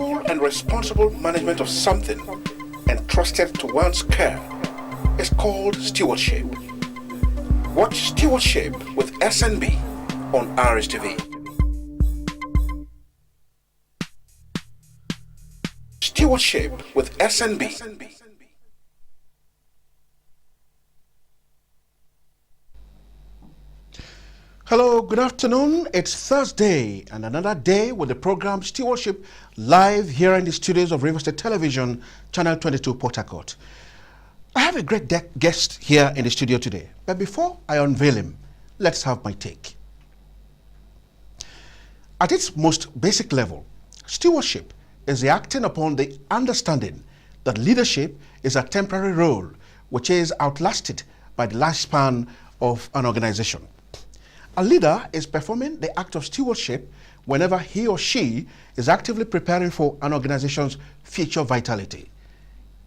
Careful and responsible management of something entrusted to one's care is called stewardship. Watch Stewardship with SNB on RSTV. Stewardship with SNB. Hello, good afternoon. It's Thursday and another day with the program Stewardship live here in the studios of River State Television, Channel 22, Port Harcourt. I have a great guest here in the studio today, but before I unveil him, let's have my take. At its most basic level, stewardship is the acting upon the understanding that leadership is a temporary role which is outlasted by the lifespan of an organization. A leader is performing the act of stewardship whenever he or she is actively preparing for an organization's future vitality.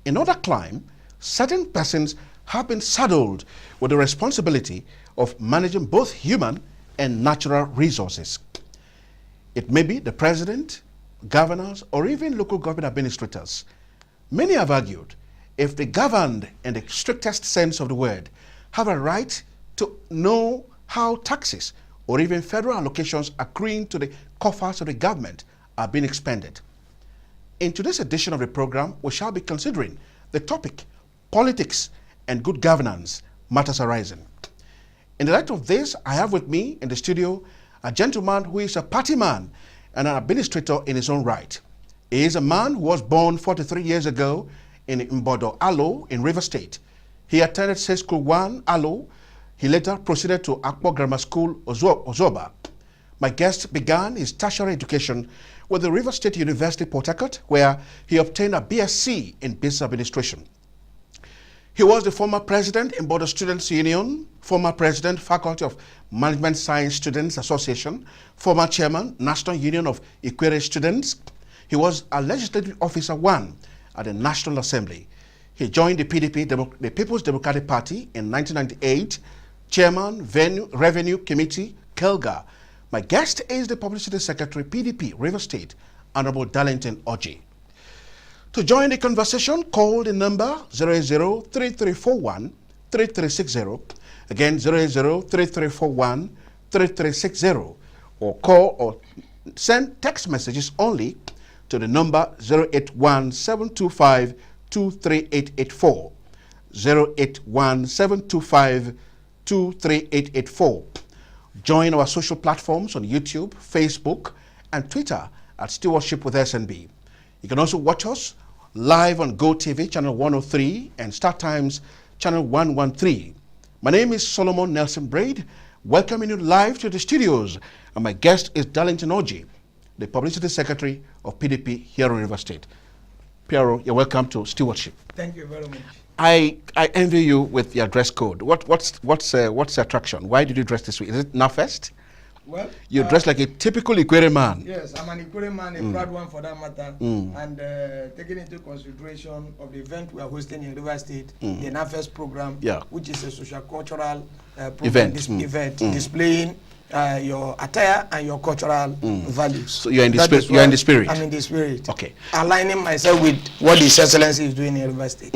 In other clime, certain persons have been saddled with the responsibility of managing both human and natural resources. It may be the president, governors, or even local government administrators. Many have argued if the governed in the strictest sense of the word have a right to know how taxes or even federal allocations accruing to the coffers of the government are being expended. In today's edition of the program, we shall be considering the topic, politics and good governance, matters arising. In the light of this, I have with me in the studio a gentleman who is a party man and an administrator in his own right. He is a man who was born 43 years ago in Mbodo, Alo, in River State. He attended State School 1, Alo. He later proceeded to Akpo Grammar School, Ozoba. My guest began his tertiary education with the River State University, Port Harcourt, where he obtained a BSc in Business Administration. He was the former president in Border Students Union, former president, Faculty of Management Science Students Association, former chairman, National Union of Equerry Students. He was a legislative officer 1 at the National Assembly. He joined the PDP, the People's Democratic Party, in 1998, chairman, Revenue Committee, Kelga. My guest is the Publicity Secretary, PDP, River State, Honorable Darlington ORJI. To join the conversation, call the number 080-3341-3360, again 080-3341-3360, or call or send text messages only to the number 081-725-23884, 081-725-23884. Join our social platforms on YouTube, Facebook, and Twitter at Stewardship with SNB. You can also watch us live on GoTV channel 103 and Star Times channel 113. My name is Solomon Nelson Braid, welcoming you live to the studios, and my guest is Darlington ORJI, the Publicity Secretary of PDP here in River State. Piero, you're welcome to Stewardship. Thank you very much. I envy you with your dress code. What's the attraction? Why did you dress this way? Is it NAFest? Well, you dress like a typical Ikwere man. Yes, I'm an Ikwere man, a proud one for that matter. And taking into consideration of the event we are hosting in River State, the NAFest program, which is a social cultural event, displaying your attire and your cultural values. So you're in the spirit. You're in the spirit. I'm in the spirit. Okay. Aligning myself with what His Excellency is doing in River State.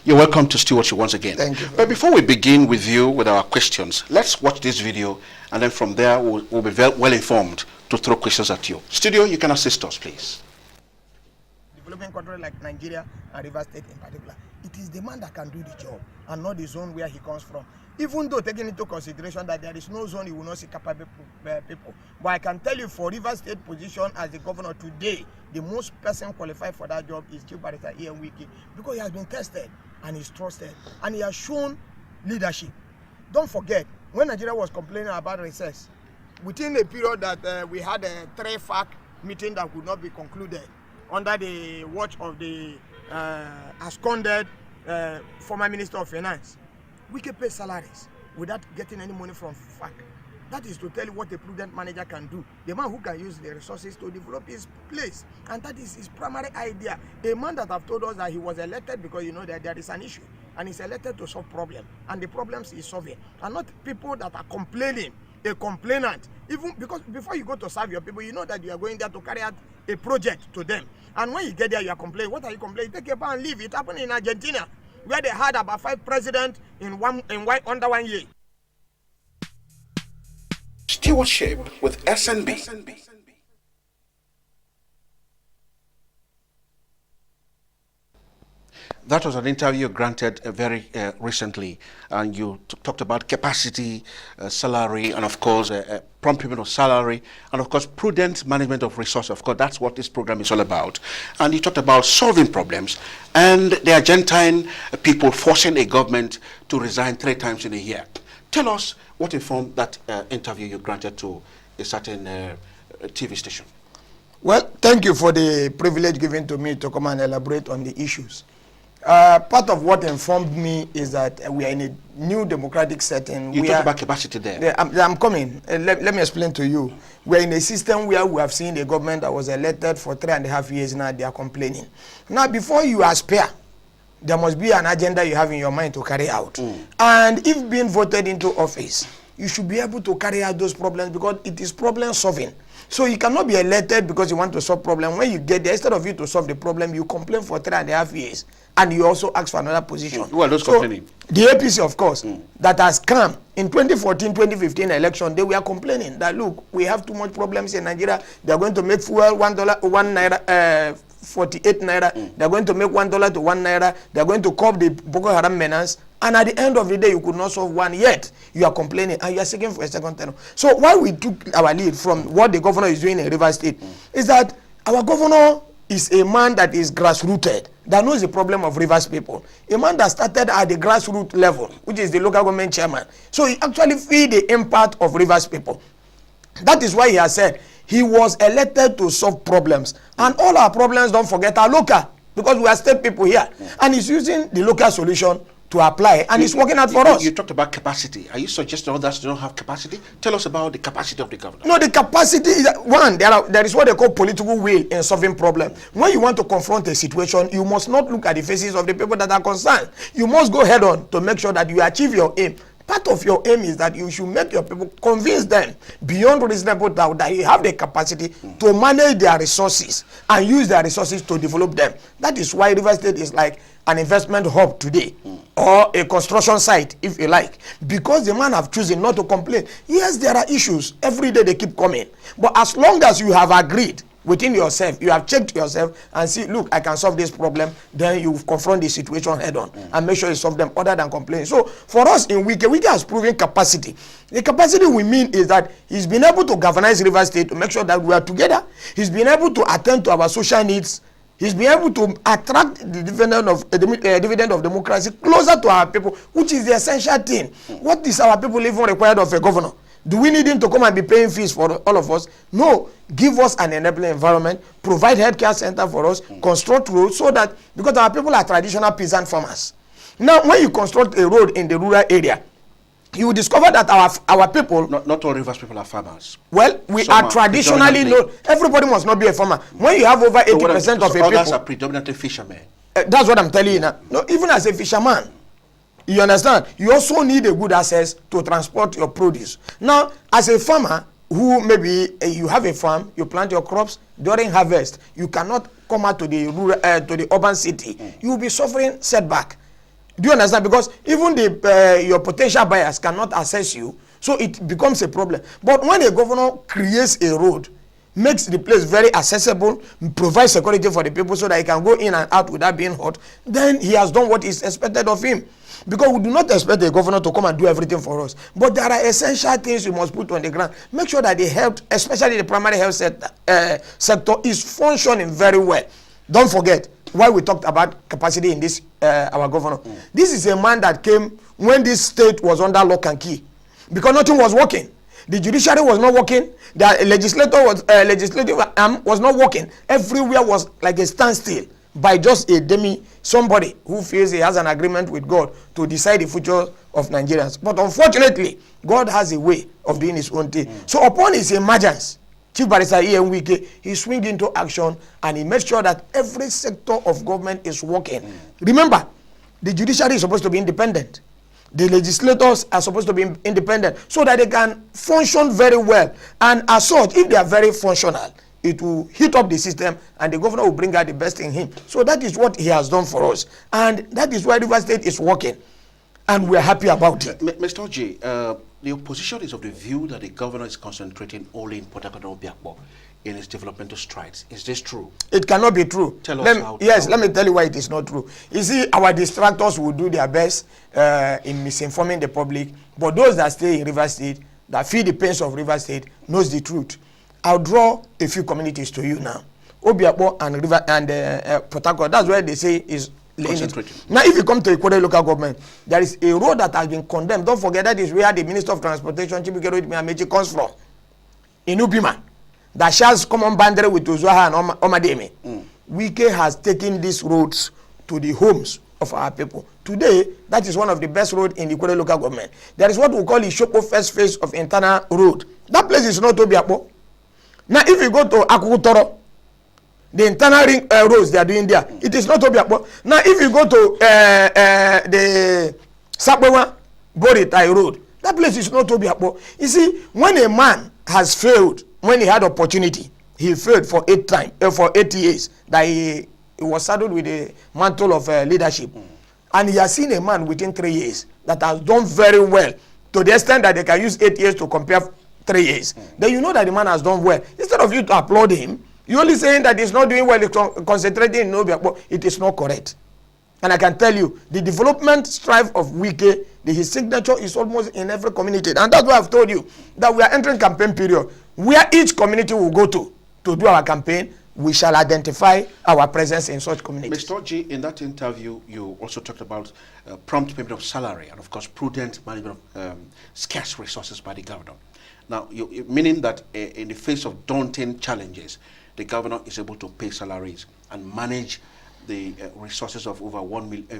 You're welcome to Stewardship once again. Thank you. But before we begin with you with our questions, let's watch this video, and then from there we'll be well informed to throw questions at you. Studio, you can assist us, please. Developing country like Nigeria and River State in particular, it is the man that can do the job and not the zone where he comes from. Even though taking into consideration that there is no zone, you will not see capable people. But I can tell you, for River State position as the governor today, the most person qualified for that job is Chief Barrister Ian Wiki, because he has been tested and he's trusted and he has shown leadership. Don't forget, when Nigeria was complaining about recess, within a period that we had a 3-FAC meeting that could not be concluded under the watch of the absconded former Minister of Finance, we can pay salaries without getting any money from FAC. That is to tell you what a prudent manager can do. The man who can use the resources to develop his place. And that is his primary idea. A man that have told us that he was elected because you know that there is an issue. And he's elected to solve problems. And the problems he's solving. And not people that are complaining a complainant, even because before you go to serve your people, you know that you are going there to carry out a project to them. And when you get there, you are complaining. What are you complaining? Take your bar and leave. It happened in Argentina, where they had about 5 presidents under 1 year. Stewardship with SNB. That was an interview granted very recently, and you talked about capacity, salary, and of course prompt payment of salary, and of course prudent management of resources. Of course, that's what this program is all about. And you talked about solving problems and the Argentine people forcing a government to resign 3 times in a year. Tell us what informed that interview you granted to a certain TV station. Well, thank you for the privilege given to me to come and elaborate on the issues. Part of what informed me is that we are in a new democratic setting. You talked about capacity there. I'm coming. Let me explain to you. We're in a system where we have seen a government that was elected for 3.5 years now. They are complaining. Now, before you aspire, there must be an agenda you have in your mind to carry out. And if being voted into office, you should be able to carry out those problems because it is problem solving. So you cannot be elected because you want to solve problem. When you get there, instead of you to solve the problem, you complain for 3.5 years, and you also ask for another position. Who are those complaining? The APC, of course, that has come in 2014-2015 election. They were complaining that look, we have too much problems in Nigeria. They are going to make fuel $1, 48 naira. They are going to make $1 to 1 naira. They are going to curb the Boko Haram menace. And at the end of the day, you could not solve one yet. You are complaining and you are seeking for a second term. So why we took our lead from what the governor is doing in Rivers State is that our governor is a man that is grassrooted, that knows the problem of Rivers people. A man that started at the grassroots level, which is the local government chairman. So he actually feel the impact of Rivers people. That is why he has said he was elected to solve problems. And all our problems, don't forget, are local, because we are state people here. And he's using the local solution to apply, and it's working out for us. You talked about capacity. Are you suggesting others don't have capacity? Tell us about the capacity of the governor. No, the capacity is one. There is what they call political will in solving problems. When you want to confront a situation, you must not look at the faces of the people that are concerned. You must go head on to make sure that you achieve your aim. Part of your aim is that you should make your people, convince them beyond reasonable doubt that you have the capacity to manage their resources and use their resources to develop them. That is why Rivers State is like an investment hub today, or a construction site, if you like, because the man have chosen not to complain. Yes, there are issues. Every day they keep coming. But as long as you have agreed within yourself, you have checked yourself and see, look, I can solve this problem, then you confront the situation head on and make sure you solve them other than complaining. So for us in Wike has proven capacity. The capacity we mean is that he's been able to galvanize Rivers State to make sure that we are together. He's been able to attend to our social needs. He's been able to attract the dividend of democracy closer to our people, which is the essential thing. What is our people even required of a governor? Do we need him to come and be paying fees for all of us? No. Give us an enabling environment, provide healthcare center for us, construct roads so that, because our people are traditional peasant farmers. Now, when you construct a road in the rural area, you will discover that our people... Not all Rivers people are farmers. Well, we are traditionally known. Everybody must not be a farmer. When you have over 80% of a people... Others are predominantly fishermen. That's what I'm telling you now. No, even as a fisherman, you understand, you also need a good access to transport your produce. Now, as a farmer, who maybe you have a farm, you plant your crops, during harvest, you cannot come out to the rural, to the urban city. You will be suffering setback. Do you understand? Because even your potential buyers cannot access you, so it becomes a problem. But when a governor creates a road, makes the place very accessible, provides security for the people so that he can go in and out without being hurt, then he has done what is expected of him. Because we do not expect the governor to come and do everything for us. But there are essential things we must put on the ground. Make sure that the health, especially the primary health sector, is functioning very well. Don't forget why we talked about capacity in this, our governor. This is a man that came when this state was under lock and key. Because nothing was working. The judiciary was not working. The legislative arm was not working. Everywhere was like a standstill by just somebody who feels he has an agreement with God to decide the future of Nigerians. But unfortunately, God has a way of doing his own thing. So upon his emergence, Chief Barrister E.M. Wike, he swung into action and he made sure that every sector of government is working. Remember, the judiciary is supposed to be independent. The legislators are supposed to be independent so that they can function very well. And as such, if they are very functional, it will heat up the system and the governor will bring out the best in him. So that is what he has done for us. And that is why Rivers State is working. And we are happy about it. Mr. ORJI, the opposition is of the view that the governor is concentrating only in Port Harcourt and Obiakpor in his developmental strides. Is this true? It cannot be true. Tell us how. Yes, let me tell you why it is not true. You see, our distractors will do their best in misinforming the public, but those that stay in Rivers State, that feel the pains of Rivers State, knows the truth. I'll draw a few communities to you now. Obiakpor and Port Harcourt, that's where they say is concentrating. Now, if you come to Ikore local government, there is a road that has been condemned. Don't forget that is where the Minister of Transportation, Chibike Amechi, comes from. In Ubima. That shares common boundary with Uzuaha and Omademe. Wike has taken these roads to the homes of our people. Today, that is one of the best roads in the Ikore local government. There is what we call the Shoko first phase of internal road. That place is not Obiakpor. Now, if you go to Akukutoro, the internal ring roads they are doing there, it is not Obiakpor. Now, if you go to the Sakwewa Boritai road, that place is not Obiakpor. You see, when a man has failed, when he had opportunity, he failed for 8 years. That he was saddled with the mantle of leadership. And he has seen a man within 3 years that has done very well, to the extent that they can use 8 years to compare 3 years. Then you know that the man has done well. Instead of you to applaud him, you're only saying that he's not doing well, he's concentrating in Obiakpor. It is not correct. And I can tell you, the development strive of Wike, his signature is almost in every community. And that's why I've told you that we are entering campaign period. Where each community will go to do our campaign, we shall identify our presence in such communities. Mr. ORJI, in that interview, you also talked about prompt payment of salary and, of course, prudent management of scarce resources by the governor. Now, meaning that in the face of daunting challenges, the governor is able to pay salaries and manage the resources of over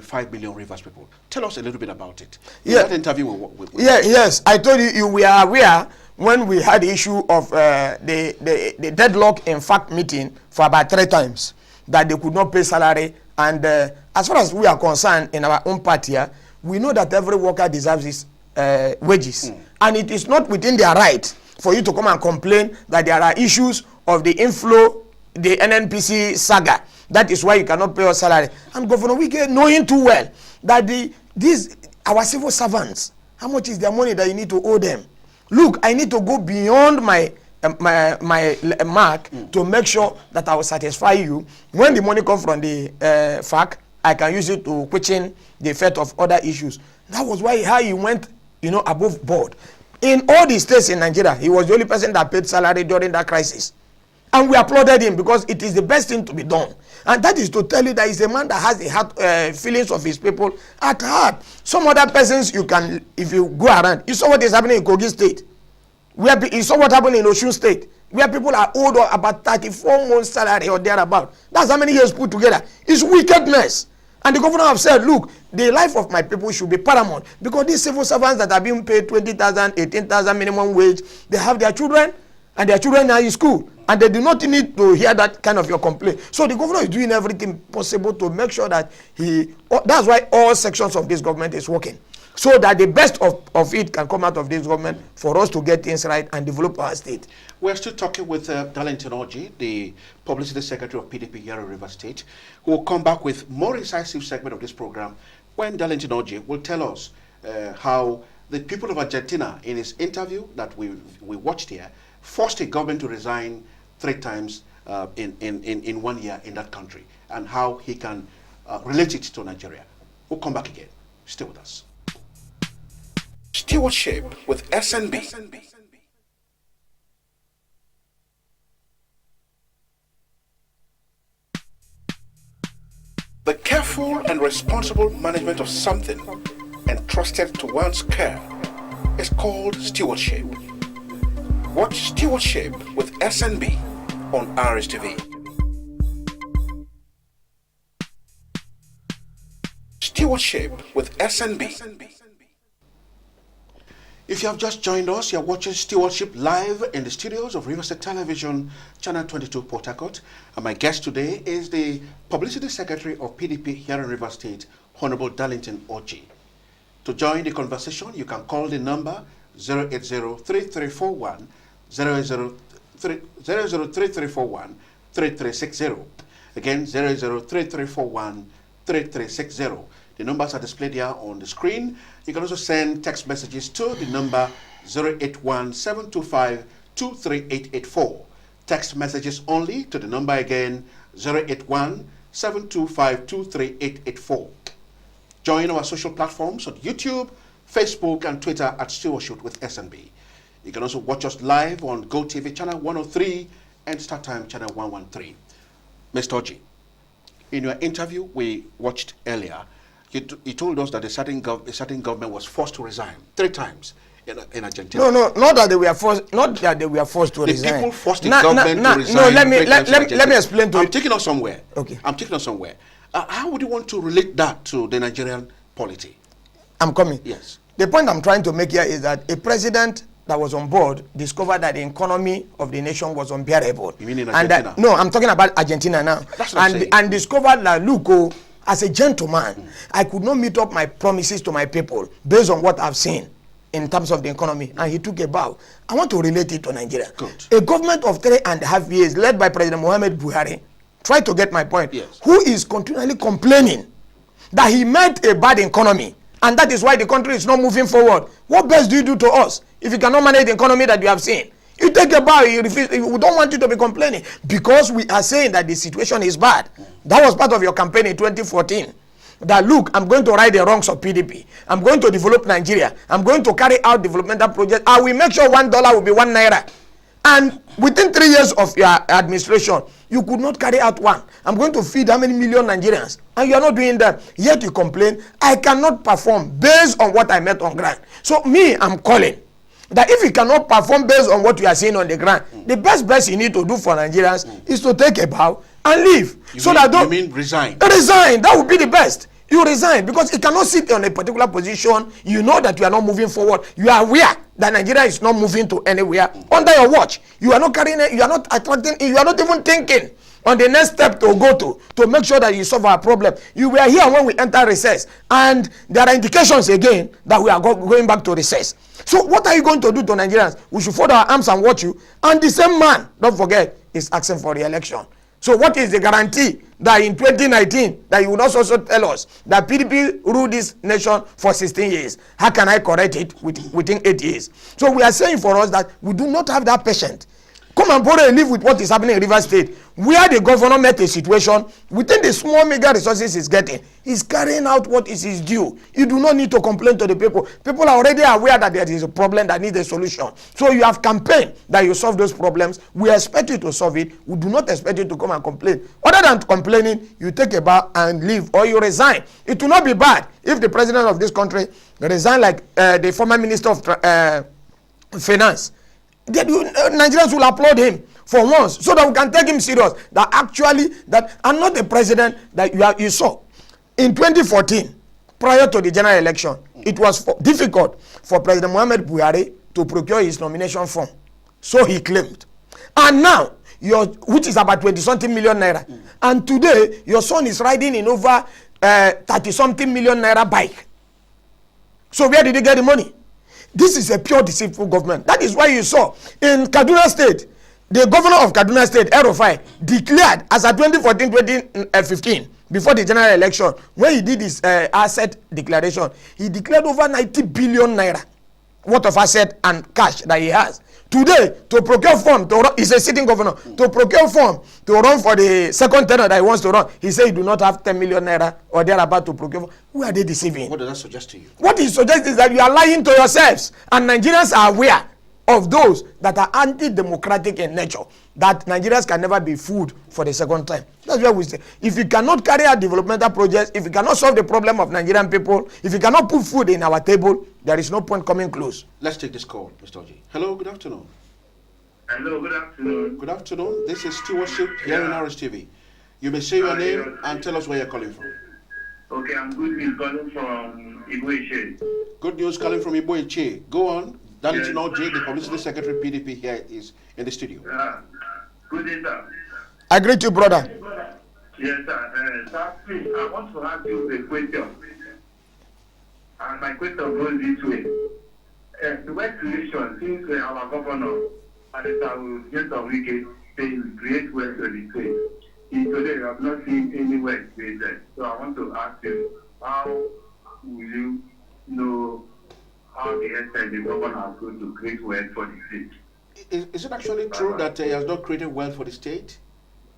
5 million Rivers people. Tell us a little bit about it. In that interview with yes, I told you we are aware when we had the issue of the deadlock in fact meeting for about 3 times that they could not pay salary. And as far as we are concerned in our own party here, we know that every worker deserves his wages. And it is not within their right for you to come and complain that there are issues of the inflow, the NNPC saga. That is why you cannot pay your salary. And Governor Wike, knowing too well that our civil servants, how much is their money that you need to owe them? Look, I need to go beyond my mark to make sure that I will satisfy you. When the money comes from the FAC, I can use it to question the effect of other issues. That was how he went, above board. In all the states in Nigeria, he was the only person that paid salary during that crisis. And we applauded him because it is the best thing to be done. And that is to tell you that he's a man that has the heart, feelings of his people at heart. Some other persons you can, if you go around, you saw what is happening in Kogi State. You saw what happened in Osun State, where people are owed about 34 months salary or thereabout. That's how many years put together. It's wickedness. And the governor have said, look, the life of my people should be paramount. Because these civil servants that are being paid 20,000, 18,000 minimum wage, they have their children, and their children are in school. And they do not need to hear that kind of your complaint. So the governor is doing everything possible to make sure that that's why all sections of this government is working. So that the best of it can come out of this government for us to get things right and develop our state. We're still talking with Darlington ORJI, the Publicity Secretary of PDP here in Rivers State, who will come back with more incisive segment of this program when Darlington ORJI will tell us how the people of Argentina, in his interview that we watched here, forced the government to resign 3 times in 1 year in that country, and how he can relate it to Nigeria. We'll come back again. Stay with us. Stewardship with SNB. The careful and responsible management of something entrusted to one's care is called stewardship. Watch Stewardship with SNB on RSTV. Stewardship with SNB. If you have just joined us, you are watching Stewardship live in the studios of Riverside Television, Channel 22, Port Harcourt. And my guest today is the Publicity Secretary of PDP here in Rivers State, Honorable Darlington ORJI. To join the conversation, you can call the number 080-3341 003341 Again, 080-3341 The numbers are displayed here on the screen. You can also send text messages to the number 081-725-23884. Text messages only to the number again, 081-725-23884. Join our social platforms on YouTube, Facebook, and Twitter at Stewardship with SNB. You can also watch us live on GoTV channel 103 and StarTime channel 113. Mr. ORJI, in your interview we watched earlier, you told us that a certain government was forced to resign 3 times in Argentina. No, not that they were forced. Not that they were forced to resign. The people forced the government to resign. No, let me explain to you. I'm taking us somewhere. Okay. I'm taking us somewhere. How would you want to relate that to the Nigerian polity? I'm coming. Yes. The point I'm trying to make here is that a president that was on board discovered that the economy of the nation was unbearable. You mean in Argentina? No, I'm talking about Argentina now. That's what I'm saying. And discovered that, look, as a gentleman, I could not meet up my promises to my people based on what I've seen in terms of the economy, and he took a bow. I want to relate it to Nigeria. Good. A government of 3.5 years led by President Muhammad Buhari, try to get my point, yes, who is continually complaining that he met a bad economy, and that is why the country is not moving forward. What best do you do to us if you cannot manage the economy that you have seen? You take a bow, you refuse. We don't want you to be complaining because we are saying that the situation is bad. That was part of your campaign in 2014. That look, I'm going to right the wrongs of PDP. I'm going to develop Nigeria. I'm going to carry out developmental projects. I will make sure $1 will be 1 naira. And within 3 years of your administration, you could not carry out one. I'm going to feed how many million Nigerians? And you are not doing that. Yet you complain, I cannot perform based on what I met on ground. So me, I'm calling that if you cannot perform based on what you are seeing on the ground, the best you need to do for Nigerians is to take a bow and leave. You mean resign? Resign. That would be the best. You resign because you cannot sit on a particular position. You know that you are not moving forward. You are aware that Nigeria is not moving to anywhere. Under your watch, you are not carrying it. You are not attracting. You are not even thinking on the next step to go to make sure that you solve our problem. You were here when we enter recess, and there are indications again that we are going back to recess. So what are you going to do to Nigerians? We should fold our arms and watch you. And the same man, don't forget, is asking for re-election. So what is the guarantee that in 2019 that you will not also tell us that PDP ruled this nation for 16 years? How can I correct it within 8 years? So we are saying for us that we do not have that patience. Come and borrow and live with what is happening in Rivers State, where the governor met a situation within the small mega resources he's getting. He's carrying out what is his due. You do not need to complain to the people. People are already aware that there is a problem that needs a solution. So you have campaigned that you solve those problems. We expect you to solve it. We do not expect you to come and complain. Other than complaining, you take a bow and leave, or you resign. It will not be bad if the president of this country resign like the former minister of finance. Nigerians will applaud him for once, so that we can take him serious. That actually, that I'm not the president that you saw in 2014, prior to the general election. It was difficult for President Muhammad Buhari to procure his nomination form, so he claimed. And now, which is about 20-something million naira, and today your son is riding in over 30-something million naira bike. So where did he get the money? This is a pure deceitful government. That is why you saw in Kaduna State, the governor of Kaduna State, Erufai, declared as at 2014-2015, before the general election, when he did his asset declaration, he declared over 90 billion naira worth of asset and cash that he has. Today, to procure form, he's a sitting governor, to procure form to run for the second tenure that he wants to run, he said he do not have 10 million naira or thereabout to procure form. Who are they deceiving? What does that suggest to you? What he suggests is that you are lying to yourselves, and Nigerians are aware of those that are anti-democratic in nature, that Nigerians can never be fooled for the second time. That's what we say. If you cannot carry out developmental projects, if you cannot solve the problem of Nigerian people, if you cannot put food in our table, there is no point coming close. Let's take this call, Mr. ORJI. Hello, good afternoon. Hello, good afternoon. Good afternoon. This is Stewardship here in RSTV. You may say your name and tell us where you're calling from. Okay, I'm good news calling from Iboiche. Good news calling from Iboiche. Go on. Darlington ORJI, the Publicity Secretary, PDP, here is in the studio. Good day, sir. I greet you, brother. Yes, sir. Sir, please, I want to ask you a question. And my question goes this way. The West creation, since our governor, and get a wicked, they create wealth for the state. Today, I have not seen any wealth created. So I want to ask you, how will you know how the extent the governor is going to create wealth for the state? Is it actually true that he has not created wealth for the state?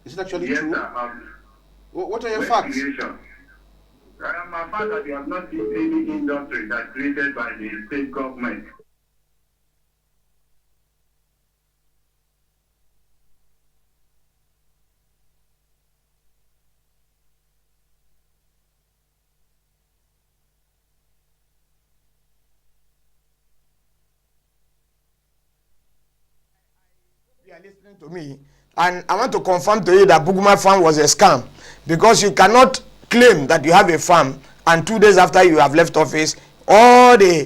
Is it actually true? Yes, What are your facts? Creation. My fact that you have not seen any industry that's created by the state government. You are listening to me, and I want to confirm to you that Buguma farm was a scam, because you cannot claim that you have a farm and 2 days after you have left office, all the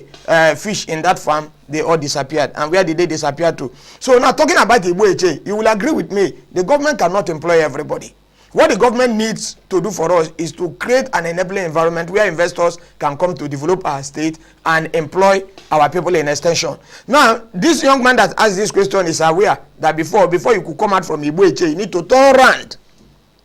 fish in that farm, they all disappeared. And where did they disappear to? So now, talking about the ORJI, you will agree with me, the government cannot employ everybody. What the government needs to do for us is to create an enabling environment where investors can come to develop our state and employ our people in extension. Now, this young man that asked this question is aware that before you could come out from ORJI, you need to turn around.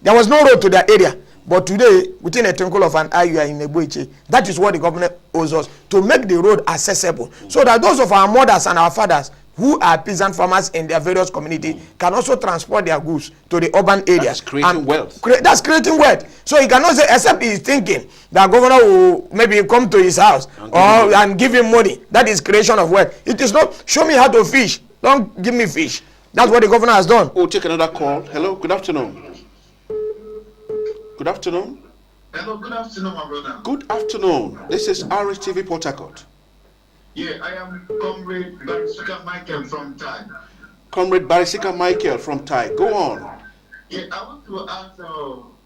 There was no road to that area. But today, within a twinkle of an eye, you are in ORJI. That is what the government owes us, to make the road accessible, so that those of our mothers and our fathers who are peasant farmers in their various communities can also transport their goods to the urban areas. That's creating wealth. That's creating wealth. So he cannot say, except he is thinking that governor will maybe come to his house and give him money. That is creation of wealth. It is not, show me how to fish, don't give me fish. That's what the governor has done. We'll take another call. Hello, good afternoon. Good afternoon. Hello, good afternoon, my brother. Good afternoon. This is RTV Port Harcourt. Yeah, I am Comrade Barisika Michael from Thai. Comrade Barisika Michael from Thai. Go on. Yeah, I want to ask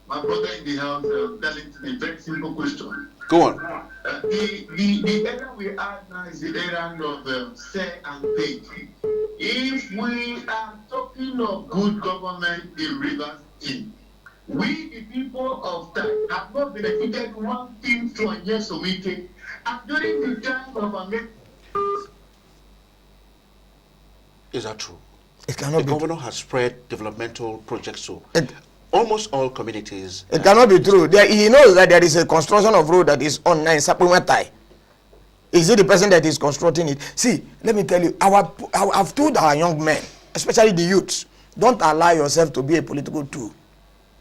my brother in the house, Darlington, a very simple question. Go on. The area we are now is the area of say and pay. If we are talking of good government in Rivers State, we, the people of Thai, have not benefited one thing from Yesomite. And during the time of America. Is that true? It cannot the be. Governor has spread developmental projects to almost all communities. It cannot be true. He knows that there is a construction of road that is on in Sapuma. Is he the person that is constructing it? See, let me tell you, I've told our young men, especially the youths, don't allow yourself to be a political tool,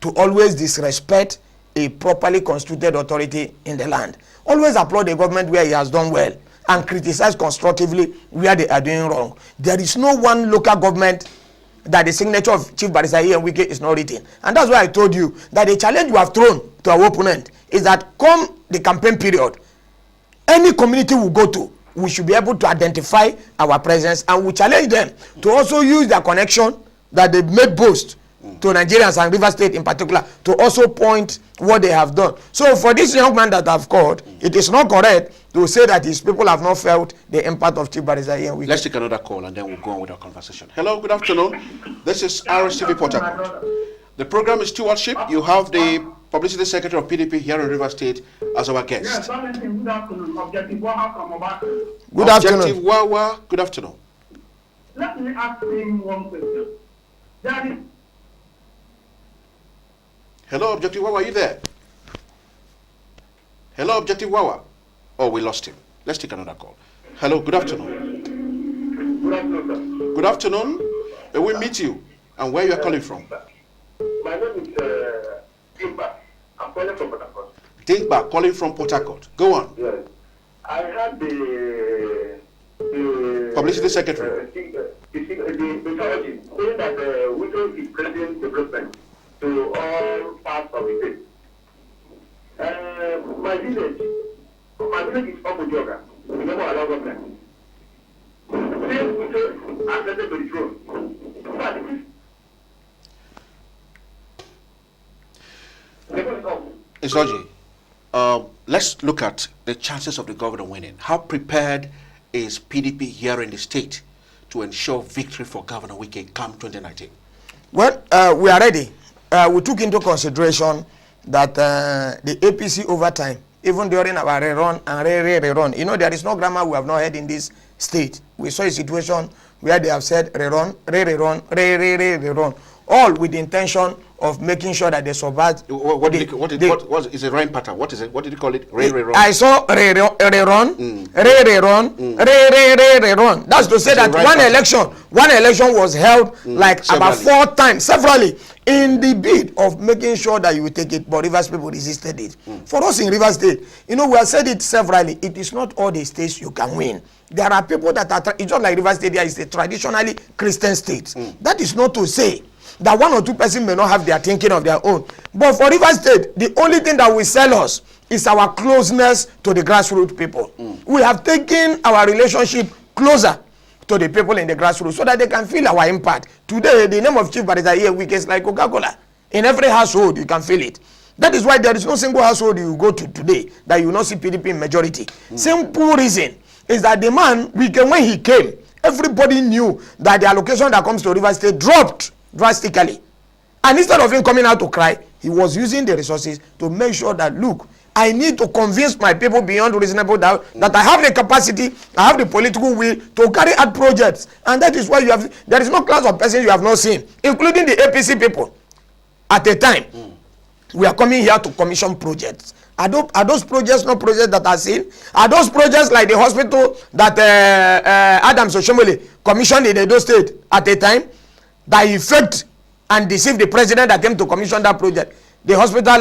to always disrespect a properly constituted authority in the land. Always applaud the government where he has done well and criticize constructively where they are doing wrong. There is no one local government that the signature of Chief Barrister here in Wike is not written. And that's why I told you that the challenge you have thrown to our opponent is that come the campaign period, any community we go to, we should be able to identify our presence, and we challenge them to also use their connection that they made boast to Nigerians and River State in particular, to also point what they have done. So for this young man that I've called, it is not correct to say that his people have not felt the impact of Chief Barrister here. Let's take another call and then we'll go on with our conversation. Hello, good afternoon. This is RTV Port Harcourt. The program is Stewardship. You have the Publicity Secretary of PDP here in River State as our guest. Yes, good afternoon. Objective Waha from Obaka. Good afternoon. Objective Wawa, good afternoon. Let me ask him one question. That is, Hello, Objective Wawa, are you there? Hello, Objective Wawa. Oh, we lost him. Let's take another call. Hello, good afternoon. good afternoon, sir. Good afternoon. May we meet you and where you are calling from? My name is Timba. I'm calling from Port Harcourt. Dinkba, calling from Port Harcourt. Go on. Yes. I had the Publicity Secretary. The saying that Widow is bringing development to all parts of the state. My village is Omojoga. We never allow government. Same Widow accessed to the throne. It's ORJI. Let's look at the chances of the governor winning. How prepared is PDP here in the state to ensure victory for Governor Wike come 2019? Well, we are ready. We took into consideration that the APC over time, even during our rerun and rerun. You know, there is no grammar we have not heard in this state. We saw a situation where they have said rerun, rerun, all with the intention of making sure that they subvert. What is a rhyme pattern? What is it? What did you call it? Rerun. I saw rerun, rerun. That's to say that one election was held like about 4 times, severally, in the bid of making sure that you will take it, but Rivers people resisted it. For us in Rivers State, you know, we have said it severally, it is not all the states you can win. There are people that are, it's just like Rivers State, there is a traditionally Christian state. That is not to say that 1 or 2 persons may not have their thinking of their own. But for Rivers State, the only thing that will sell us is our closeness to the grassroots people. We have taken our relationship closer to the people in the grassroots so that they can feel our impact. Today, the name of Chief Barrister here is like Coca-Cola. In every household, you can feel it. That is why there is no single household you go to today that you will not see PDP in majority. Simple reason is that the man, when he came, everybody knew that the allocation that comes to Rivers State dropped drastically. And instead of him coming out to cry, he was using the resources to make sure that, look, I need to convince my people beyond reasonable doubt that I have the capacity, I have the political will to carry out projects. And that is why you have, there is no class of persons you have not seen, including the APC people. At a time, we are coming here to commission projects. Are those projects not projects that are seen? Are those projects like the hospital that Adams Oshomole commissioned in Edo State at a time that effect and deceived the president that came to commission that project? The hospital,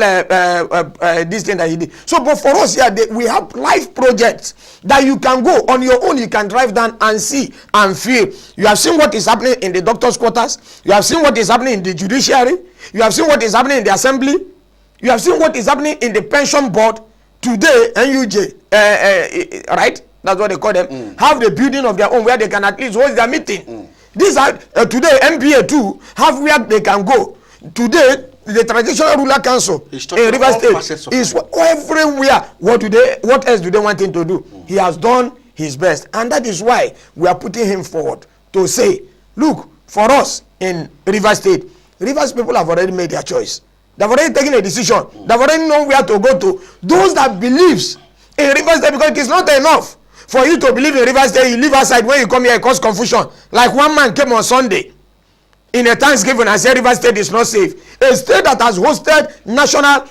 this thing that he did. So, but for us here, we have live projects that you can go on your own. You can drive down and see and feel. You have seen what is happening in the doctors' quarters. You have seen what is happening in the judiciary. You have seen what is happening in the assembly. You have seen what is happening in the pension board. Today, NUJ, right? That's what they call them. Have the building of their own where they can at least hold their meeting. These are today MBA too have where they can go. Today, the Traditional Ruler Council in Rivers State is everywhere. What else do they want him to do? He has done his best, and that is why we are putting him forward to say, look, for us in Rivers State, Rivers people have already made their choice. They've already taken a decision. They've already known where to go to. Those that believes in Rivers State, because it is not enough for you to believe in Rivers State, you leave outside. When you come here, it cause confusion. Like one man came on Sunday in a Thanksgiving and said Rivers State is not safe. A state that has hosted national,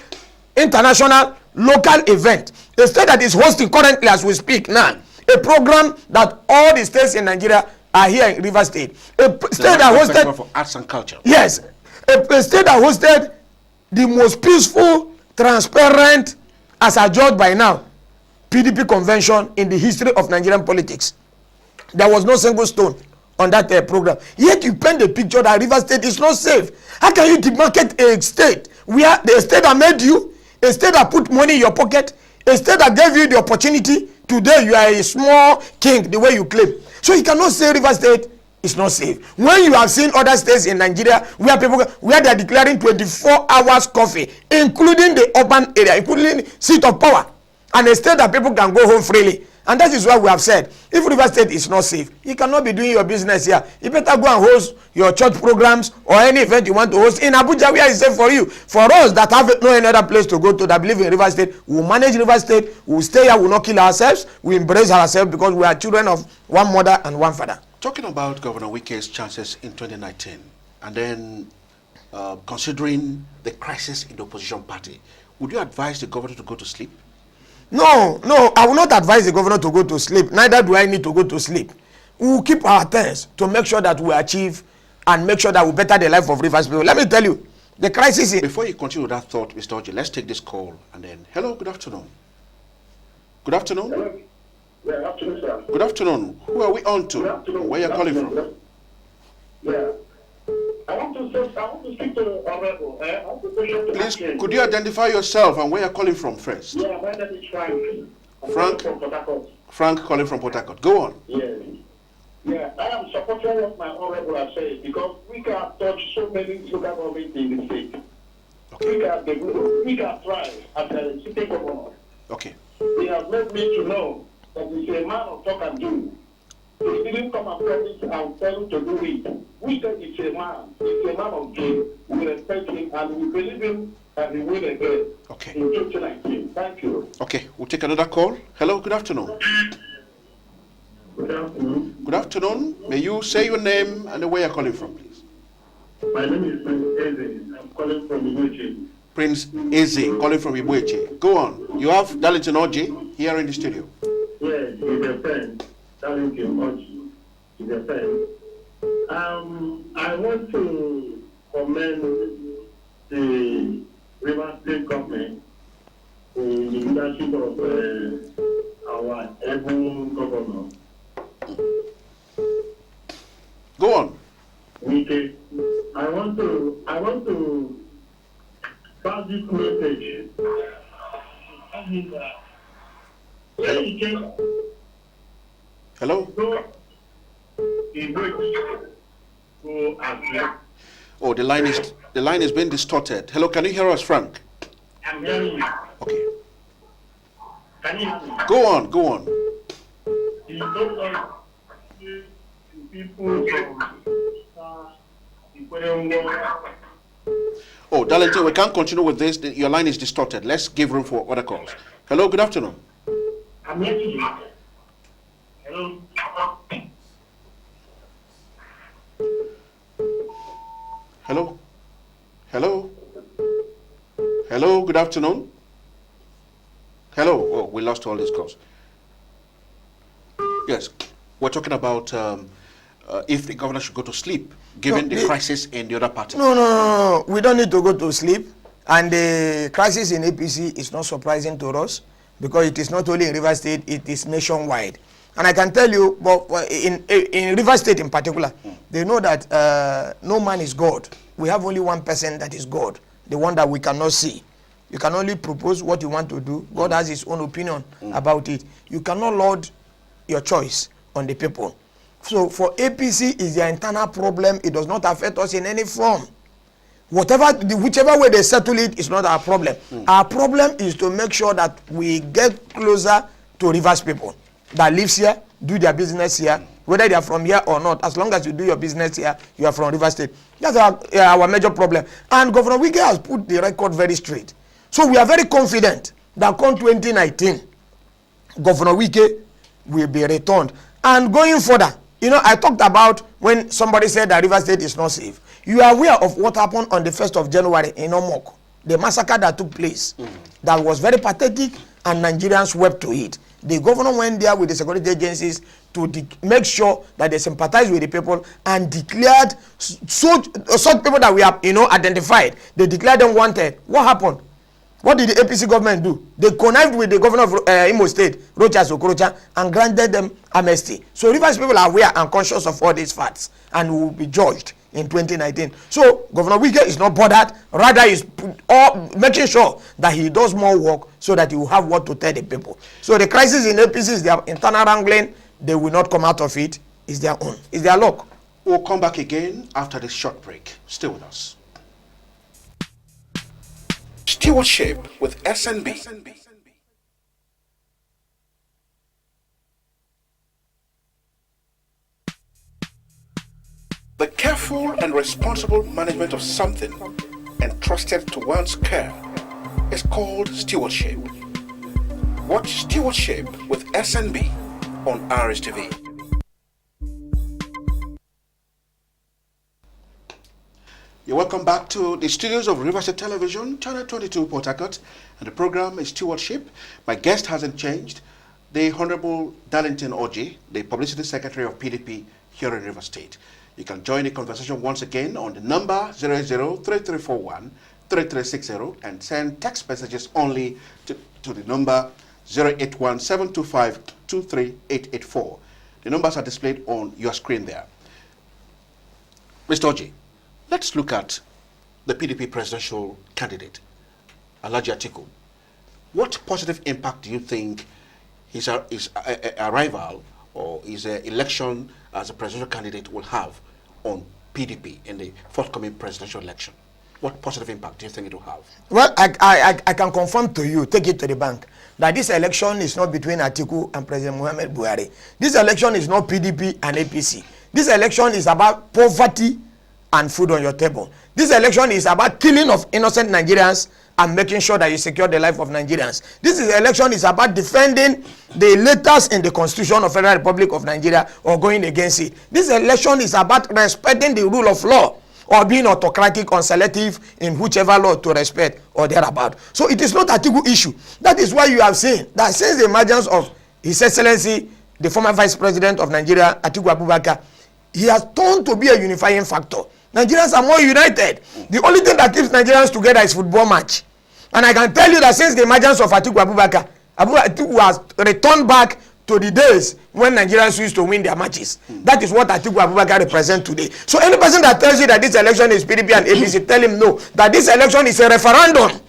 international, local event. A state that is hosting currently as we speak now. A program that all the states in Nigeria are here in Rivers State. A state that hosted for arts and culture. Yes. A state that hosted the most peaceful, transparent, as adjudged by now, PDP convention in the history of Nigerian politics. There was no single stone on that program. Yet you paint the picture that Rivers State is not safe. How can you demarcate a state where the state that made you, a state that put money in your pocket, a state that gave you the opportunity? Today you are a small king the way you claim. So you cannot say Rivers State is not safe. When you have seen other states in Nigeria where they are declaring 24 hours coffee, including the urban area, including seat of power, and a state that people can go home freely. And that is why we have said, if Rivers State is not safe, you cannot be doing your business here. You better go and host your church programs or any event you want to host in Abuja where it's safe for you. For us that have no any other place to go to, that believe in Rivers State, we will manage Rivers State, we will stay here, we will not kill ourselves, we embrace ourselves because we are children of one mother and one father. Talking about Governor Wike's chances in 2019, and then considering the crisis in the opposition party, would you advise the governor to go to sleep? No, I will not advise the governor to go to sleep. Neither do I need to go to sleep. We will keep our things to make sure that we achieve and make sure that we better the life of Rivers people. Let me tell you, the crisis is... Before you continue with that thought, Mr. ORJI, let's take this call and then... Hello, good afternoon. Good afternoon. Hello. Yeah, good afternoon, sir. Good afternoon. Who are we on to? Good afternoon. Where are you calling from? Yeah. I want to speak to Honorable. I want to question to Please, Akin. could you identify yourself and where you're calling from first? Yeah, my name is Frank. I'm Frank? from Port Harcourt. Frank calling from Port Harcourt. Go on. Yes. Yeah, I am supporting what my Honorable has said because we can touch so many local governments in the state. Okay. We can try as a city governor. Okay. He has made me to know that he's a man of talk and do. He didn't come and promise and tell him to do it. We said it's a man of dream. We we respect him, and we believe him that he will again in 2019. Thank you. Okay, we'll take another call. Hello, good afternoon. Good afternoon. Good afternoon. May you say your name and where you're calling from, please? My name is Prince Eze. I'm calling from ORJI. Prince Eze, calling from ORJI. Go on. You have Darlington ORJI here in the studio. Yes, he's a friend. Darlington ORJI is a friend. I want to commend the River State government in the leadership of our able governor. Go on. Okay. I want to pass this message. Hello? Oh, the line is being distorted. Hello, can you hear us, Frank? I'm hearing you. Okay. Can you hear me? Go on. People from Oh, Darlington, we can't continue with this. Your line is distorted. Let's give room for other calls. Hello, good afternoon. I'm hearing you. Hello. Hello? Hello? Hello, good afternoon. Hello. Oh, we lost all these calls. Yes, we're talking about if the governor should go to sleep, given the crisis in the other party. No. We don't need to go to sleep. And the crisis in APC is not surprising to us because it is not only in Rivers State, it is nationwide. And I can tell you, but in Rivers State in particular, they know that no man is God. We have only one person that is God, the one that we cannot see. You can only propose what you want to do. God has his own opinion about it. You cannot lord your choice on the people. So for APC is their internal problem. It does not affect us in any form. Whichever way they settle it is not our problem. Our problem is to make sure that we get closer to Rivers people that lives here, do their business here, whether they are from here or not. As long as you do your business here, you are from Rivers State. That's our major problem. And Governor Wike has put the record very straight. So we are very confident that come 2019, Governor Wike will be returned. And going further, I talked about when somebody said that Rivers State is not safe. You are aware of what happened on the 1st of January in Omok, the massacre that took place. That was very pathetic, and Nigerians wept to it. The governor went there with the security agencies to make sure that they sympathize with the people and declared such people that we have identified. They declared them wanted. What happened? What did the APC government do? They connived with the governor of Imo State, Rochas Okorocha, and granted them amnesty. So Rivers people are aware and conscious of all these facts and will be judged in 2019. So Governor Wike is not bothered. Rather, is making sure that he does more work so that he will have what to tell the people. So the crisis in APC is their internal wrangling. They will not come out of it. It's their own. It's their luck. We'll come back again after this short break. Stay with us. Stewardship with SNB. The careful and responsible management of something entrusted to one's care is called stewardship. Watch Stewardship with SNB on RSTV. You're welcome back to the studios of Riverside Television, Channel 22, Port Harcourt, and the program is Stewardship. My guest hasn't changed, the Honorable Darlington ORJI, the Publicity Secretary of PDP here in Rivers State. You can join the conversation once again on the number 003341-3360 and send text messages only to the number 081-725-23884. The numbers are displayed on your screen there. Mr. ORJI, let's look at the PDP presidential candidate, Alhaji Atiku. What positive impact do you think his arrival or his election as a presidential candidate will have on PDP in the forthcoming presidential election? What positive impact do you think it will have? Well, I can confirm to you, take it to the bank, that this election is not between Atiku and President Muhammad Buhari. This election is not PDP and APC. This election is about poverty and food on your table. This election is about killing of innocent Nigerians and making sure that you secure the life of Nigerians. Election is about defending the letters in the Constitution of Federal Republic of Nigeria or going against it. This election is about respecting the rule of law or being autocratic or selective in whichever law to respect or thereabout. So it is not a Atiku issue. That is why you have seen that since the emergence of His Excellency, the former Vice President of Nigeria, Atiku Abubakar, he has turned to be a unifying factor. Nigerians are more united. The only thing that keeps Nigerians together is football match. And I can tell you that since the emergence of Atiku Abubakar, Atiku has returned back to the days when Nigerians used to win their matches. That is what Atiku Abubakar represents today. So any person that tells you that this election is PDP and APC, tell him no, that this election is a referendum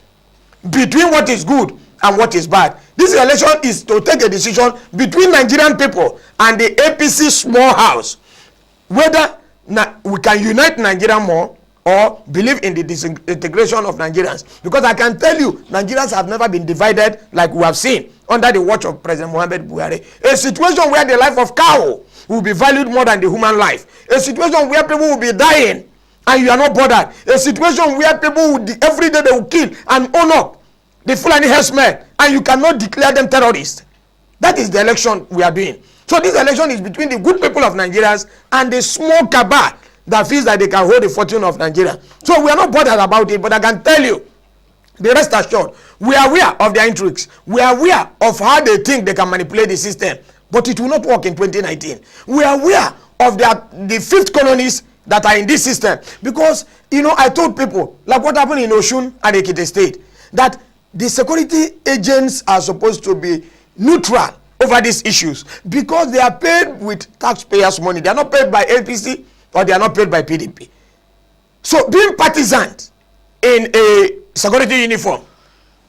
between what is good and what is bad. This election is to take a decision between Nigerian people and the APC small house, whether we can unite Nigeria more or believe in the disintegration of Nigerians. Because I can tell you, Nigerians have never been divided like we have seen under the watch of President Muhammad Buhari. A situation where the life of cow will be valued more than the human life. A situation where people will be dying and you are not bothered. A situation where people will, every day they will kill and own up the Fulani herdsmen and you cannot declare them terrorists. That is the election we are doing. So this election is between the good people of Nigerians and the small cabal that feels that they can hold the fortune of Nigeria. So we are not bothered about it, but I can tell you, the rest assured, we are aware of their intrigues. We are aware of how they think they can manipulate the system, but it will not work in 2019. We are aware of the fifth colonies that are in this system, because, you know, I told people, like what happened in Osun and Ekiti State, that the security agents are supposed to be neutral over these issues because they are paid with taxpayers' money. They are not paid by APC or they are not paid by PDP. So being partisan in a security uniform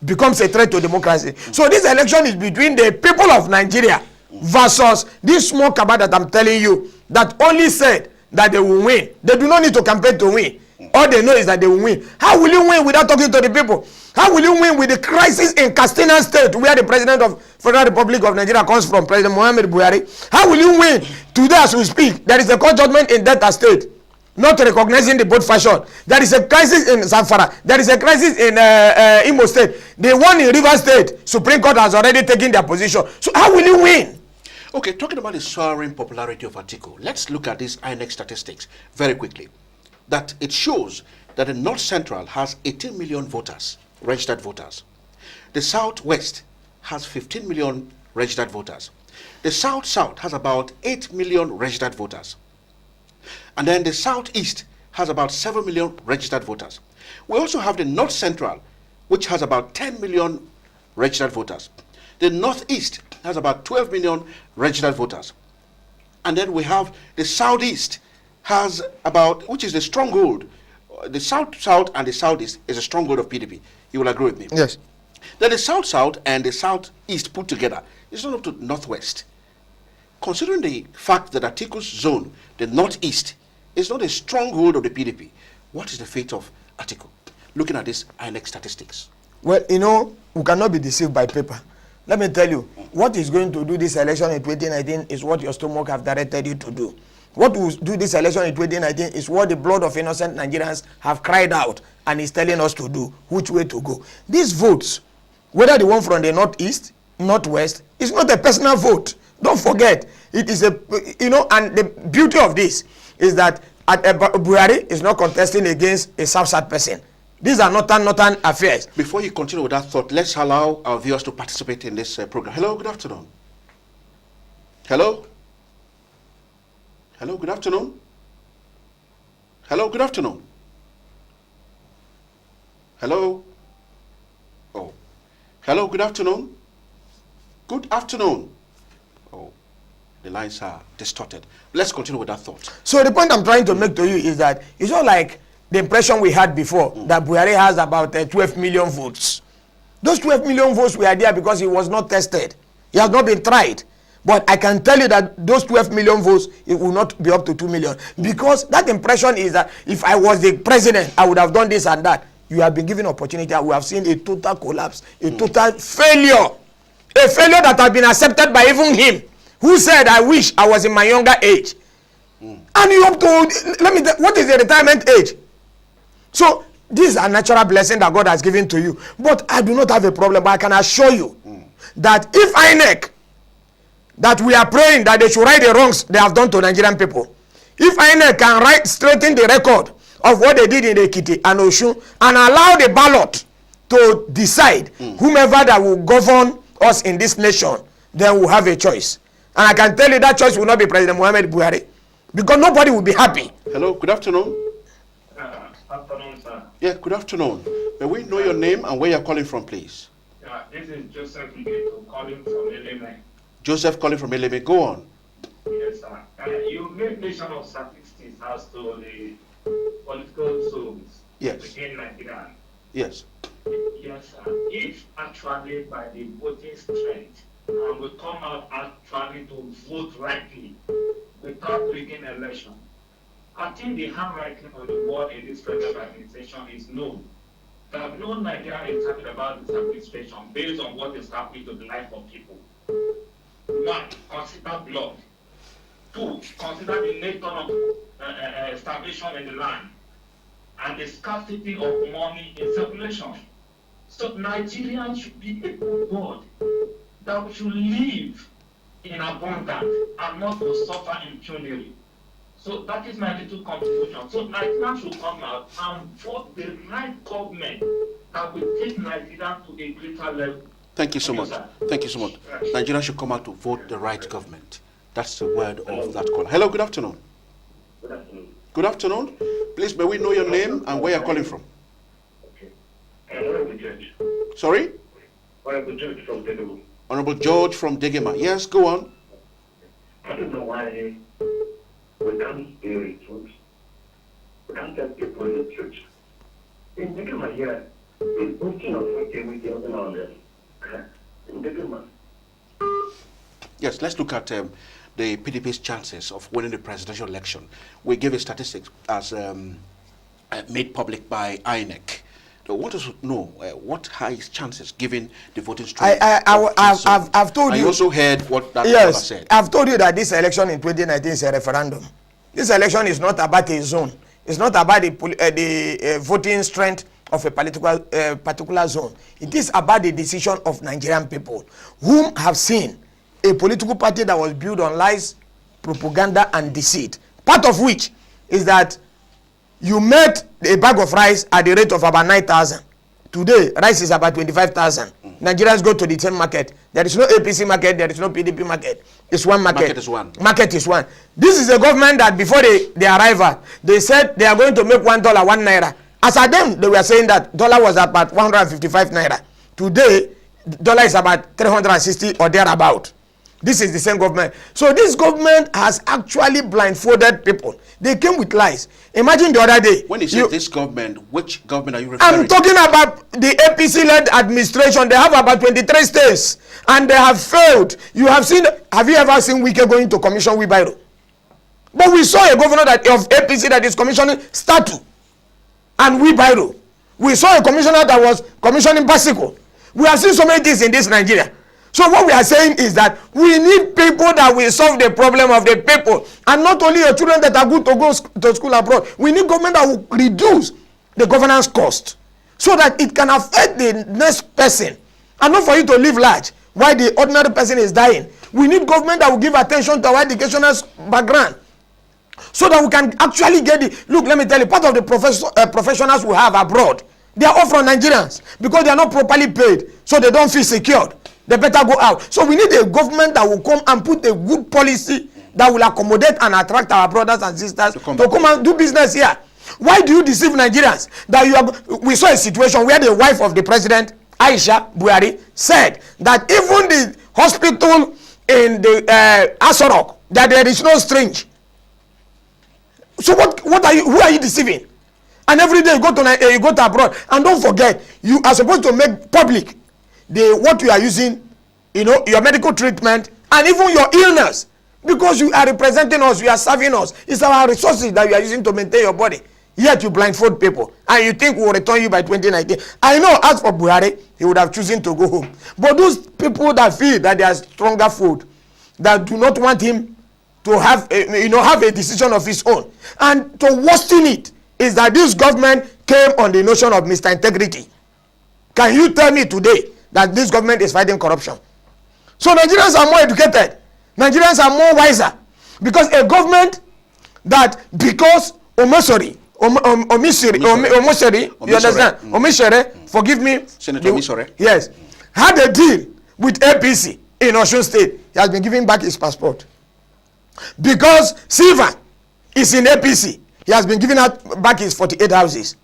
becomes a threat to democracy. So this election is between the people of Nigeria versus this small cabal that I'm telling you that only said that they will win. They do not need to campaign to win. All they know is that they will win. How will you win without talking to the people? How will you win with the crisis in Katsina State, where the president of Federal Republic of Nigeria comes from, President Muhammad Buhari? How will you win today as we speak? There is a court judgment in Delta State, not recognizing the boat fashion. There is a crisis in Zamfara. There is a crisis in Imo State. The one in River State, Supreme Court has already taken their position. So how will you win? Okay, talking about the soaring popularity of Atiku, let's look at these INEC statistics very quickly. That it shows that the North Central has 18 million voters, registered voters. The Southwest has 15 million registered voters. The South-South has about 8 million registered voters. And then the Southeast has about 7 million registered voters. We also have the North Central, which has about 10 million registered voters. The Northeast has about 12 million registered voters. And then we have the Southeast has about, which is the stronghold, the South-South and the Southeast is a stronghold of PDP. You will agree with me? Yes. Then the South-South and the Southeast put together is not up to Northwest. Considering the fact that Atiku's zone, the Northeast, is not a stronghold of the PDP, what is the fate of Atiku? Looking at this INEC statistics. Well, you know, we cannot be deceived by paper. Let me tell you, what is going to do this election in 2019 is what your stomach have directed you to do. What will do this election in 2019 is what the blood of innocent Nigerians have cried out and is telling us to do, which way to go. These votes, whether the one from the Northeast, Northwest, is not a personal vote. Don't forget, it is a, you know, and the beauty of this is that Buhari is not contesting against a South-South person. These are northern affairs. Before you continue with that thought, let's allow our viewers to participate in this program. Hello, good afternoon. Hello? Hello, good afternoon. Hello, good afternoon. Hello? Oh. Hello, good afternoon. Good afternoon. Oh, the lines are distorted. Let's continue with that thought. So the point I'm trying to make to you is that it's not like the impression we had before that Buhari has about 12 million votes. Those 12 million votes were there because he was not tested. He has not been tried. But I can tell you that those 12 million votes, it will not be up to 2 million. Because that impression is that if I was the president, I would have done this and that. You have been given opportunity. We have seen a total collapse, a total failure. A failure that has been accepted by even him, who said, I wish I was in my younger age. And you have to, what is the retirement age? So this is a natural blessing that God has given to you. But I do not have a problem. But I can assure you that if INEC, that we are praying that they should right the wrongs they have done to Nigerian people. If INEC can straighten the record of what they did in Ekiti and Osun and allow the ballot to decide whomever that will govern us in this nation, then we'll have a choice. And I can tell you that choice will not be President Muhammad Buhari, because nobody will be happy. Hello, good afternoon. Afternoon, sir. Yeah, good afternoon. May we know your name and where you're calling from, please? This is Joseph calling from Eleme. Joseph calling from Eleme. Go on. Yes, sir. You made mention of statistics as to the political zones within Nigeria. Yes. Yes, sir. If actually by the voting strength, and we come out actually to vote rightly without rigging election, I think the handwriting on the wall in this federal administration is known. That no Nigerian is talking about this administration based on what is happening to the life of people. One, consider blood. Two, consider the nature of starvation in the land and the scarcity of money in circulation. So Nigerians should be a good God that we should live in abundance and not to suffer impunity. So that is my little contribution. So Nigerians should come out and vote the right government that will take Nigeria to a greater level. Thank you so much. Thank you so much. Nigeria should come out to vote the right government. That's the word of that caller. Hello, good afternoon. Good afternoon. Good afternoon. Please, may we know your name and where you're calling from? Okay. Honorable Judge. Sorry? Honorable Judge from Degema. Honorable George from Degema. Yes, go on. I don't know why we can't do it. We can't get people in the church. In Degema here, the booking of with the other on there. In Degema. Yes, let's look at the PDP's chances of winning the presidential election. We give a statistics as made public by INEC. So what does it know? What are his chances given the voting strength? I've told you. You also heard what that said. I've told you that this election in 2019 is a referendum. This election is not about a zone. It's not about the voting strength of a particular zone. It is about the decision of Nigerian people, whom have seen a political party that was built on lies, propaganda, and deceit. Part of which is that you made a bag of rice at the rate of about 9,000. Today, rice is about 25,000. Nigerians go to the same market. There is no APC market. There is no PDP market. It's one market. Market is one. Market is one. This is a government that before they arrival, they said they are going to make $1, 1 naira. As at them, they were saying that dollar was about 155 naira. Today, dollar is about 360 or thereabout. This is the same government. So this government has actually blindfolded people. They came with lies. Imagine the other day. When you say this government, which government are you referring to? I'm talking about the APC-led administration. They have about 23 states. And they have failed. You have you ever seen Wike going to commission Wheelbarrow? But we saw a governor of APC that is commissioning statue and Wheelbarrow. We saw a commissioner that was commissioning bicycle. We have seen so many things in this Nigeria. So what we are saying is that we need people that will solve the problem of the people, and not only your children that are good to go to school abroad. We need government that will reduce the governance cost so that it can affect the next person, and not for you to live large while the ordinary person is dying. We need government that will give attention to our educational background so that we can actually get the look. Let me tell you, part of the professionals we have abroad, they are all from Nigerians because they are not properly paid, so they don't feel secured. They better go out. So we need a government that will come and put a good policy that will accommodate and attract our brothers and sisters to come and do business here. Why do you deceive Nigerians? We saw a situation where the wife of the president, Aisha Buhari, said that even the hospital in the Asorok, that there is no strange. So what are you? Who are you deceiving? And every day you go to abroad, and don't forget, you are supposed to make public what you are using, your medical treatment, and even your illness, because you are representing us, you are serving us. It's our resources that you are using to maintain your body. Yet you blindfold people, and you think we will return you by 2019. I know, as for Buhari, he would have chosen to go home. But those people that feel that they are stronger food, that do not want him to have a decision of his own. And to worsen it is that this government came on the notion of Mr. Integrity. Can you tell me today that this government is fighting corruption? So Nigerians are more educated. Nigerians are more wiser. Because a government that, because Omosori, you understand? Omisore, forgive me. Senator Omisore. Yes. Had a deal with APC in Osun State. He has been giving back his passport. Because Silva is in APC. He has been giving back his 48 houses.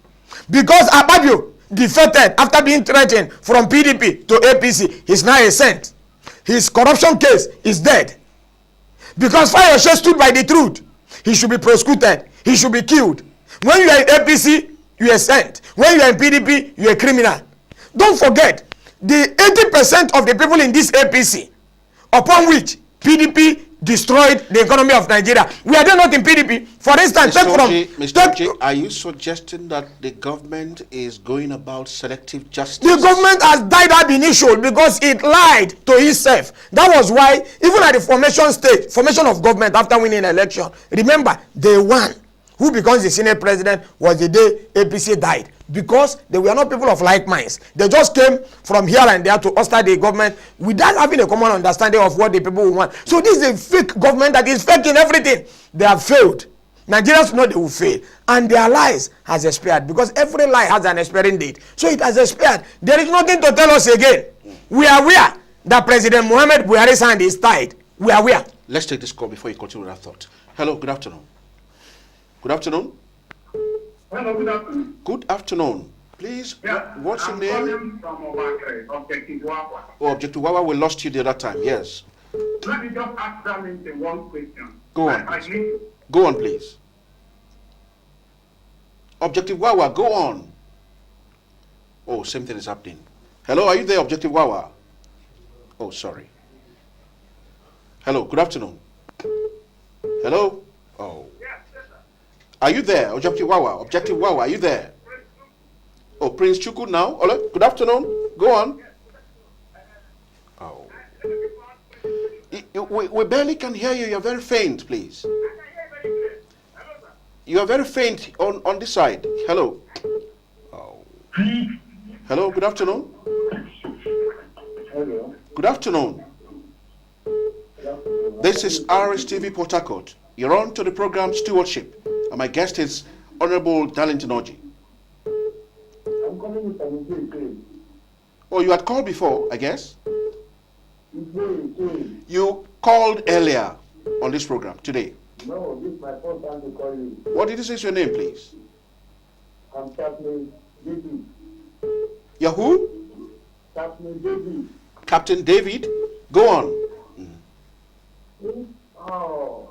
Because Ababio defected after being threatened from PDP to APC. He's now a saint. His corruption case is dead. Because Fayose stood by the truth. He should be prosecuted. He should be killed. When you are in APC, you are sent. When you are in PDP, you are a criminal. Don't forget, the 80% of the people in this APC, upon which PDP destroyed the economy of Nigeria, we are there not in PDP. For instance, Mr. OJ, are you suggesting that the government is going about selective justice? The government has died ab initio because it lied to itself. That was why, even at the formation of government after winning an election, remember, day one, who becomes the Senate president was the day APC died. Because they were not people of like minds. They just came from here and there to usher the government without having a common understanding of what the people want. So this is a fake government that is faking everything. They have failed. Nigerians know they will fail. And their lies has expired. Because every lie has an expiring date. So it has expired. There is nothing to tell us again. We are aware that President Muhammad Buhari's hand is tied. We are aware. Let's take this call before you continue with that thought. Hello, good afternoon. Good afternoon. Hello, good afternoon. Good afternoon. Please, Yeah, what's your I'm name? calling from Obakere, Objective Wawa. Oh, Objective Wawa, we lost you the other time. Yes. Let me just ask Darlington one question. Go on, I please. need Go on, please. Objective Wawa, go on. Oh, same thing is happening. Hello, are you there, Objective Wawa? Oh, sorry. Hello, good afternoon. Hello? Oh. Are you there, Objective Wawa? Objective Wawa, are you there? Oh, Prince Chuku now. Hello, good afternoon. Go on. Oh. We barely can hear you. You're very faint, please. You are very faint on this side. Hello. Oh. Hello, good afternoon. Hello. Good afternoon. This is RSTV Port Harcourt. You're on to the program Stewardship. And my guest is Honorable Darlington ORJI. I'm calling you from the Oh, you had called before, I guess? UK. You called earlier on this program today. No, this is my first time to call you. What did you say is your name, please? I'm Captain David. Yahoo? Captain David. Captain David? Go on. Oh,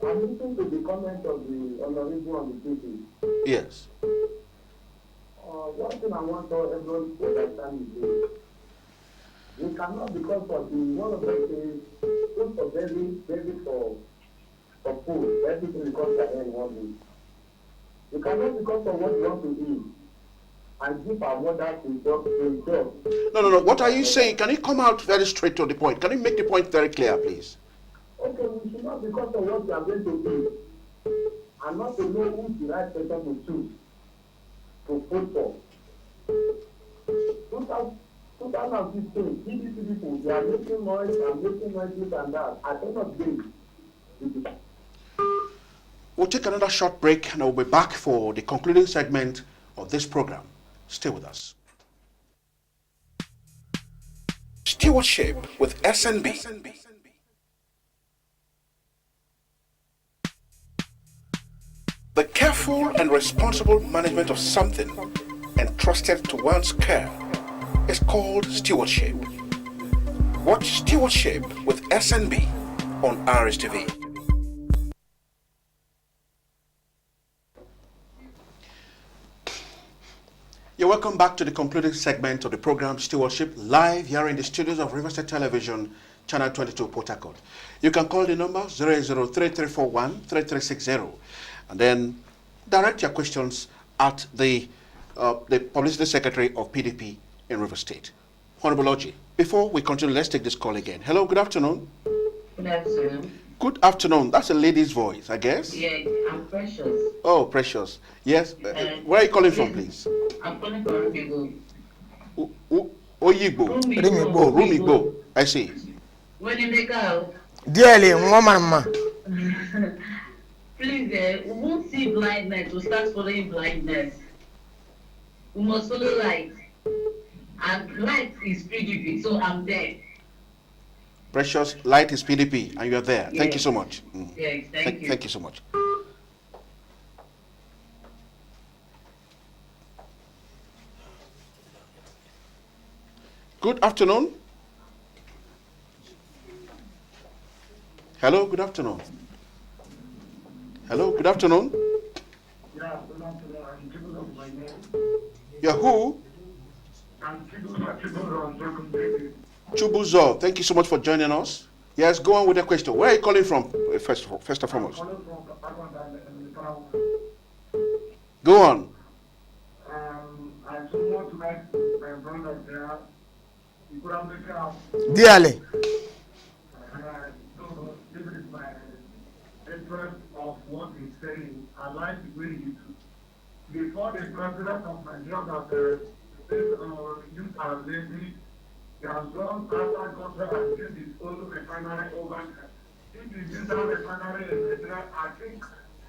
I'm listening to the comment of the honorable on the TV. Yes. One thing I want everyone to understand is this. We cannot, because of the one of the things, food for baby for food, everything becomes the end one day. We cannot, because of what we want to eat, and give our mother to job. No. What are you saying? Can you come out very straight to the point? Can you make the point very clear, please? Okay, we should not, because of what we are going to eat, and not to know who's the right person to choose to vote for. 2015, PDP people, they are making noise and making noises and that. I cannot do it. We'll take another short break and I'll be back for the concluding segment of this program. Stay with us. Stewardship with SNB. The careful and responsible management of something entrusted to one's care is called stewardship. Watch Stewardship with SNB on RSTV. You're welcome back to the concluding segment of the program Stewardship, live here in the studios of Riverside Television, Channel 22, Port Harcourt. You can call the number 08033413360 and then direct your questions at the Publicity Secretary of PDP in River State. Honorable ORJI, before we continue, let's take this call again. Hello, good afternoon. Good afternoon. Good afternoon. That's a lady's voice, I guess. Yeah, I'm Precious. Oh, Precious. Yes. Where are you calling from, please? I'm calling from Rumigbo. Oyigbo. Rumigbo. Rumigbo. I see. When you make out, Dearly, woman, please, we won't see blindness. We start following blindness. We must follow light. And light is PDP, so I'm there. Precious, light is PDP, and you're there. Yes. Thank you so much. Yes, thank you. Thank you so much. Good afternoon. Hello, good afternoon. Hello, good afternoon. Yeah, good afternoon. I'm Chibuzo of my name. You're who? I'm Chibuzo on Broken Baby. Chubuzo, thank you so much for joining us. Yes, go on with the question. Where are you calling from, first and foremost? I'm calling from Papa and Nepal. Go on. I just want to like my brother there. He could have been out. dearly. So, this is my interest of what he's saying. I like the way he do. Before the president of Nigeria that this youth are lazy, he has gone outside country and built his own refinery over there. If he built that refinery in Nigeria, I think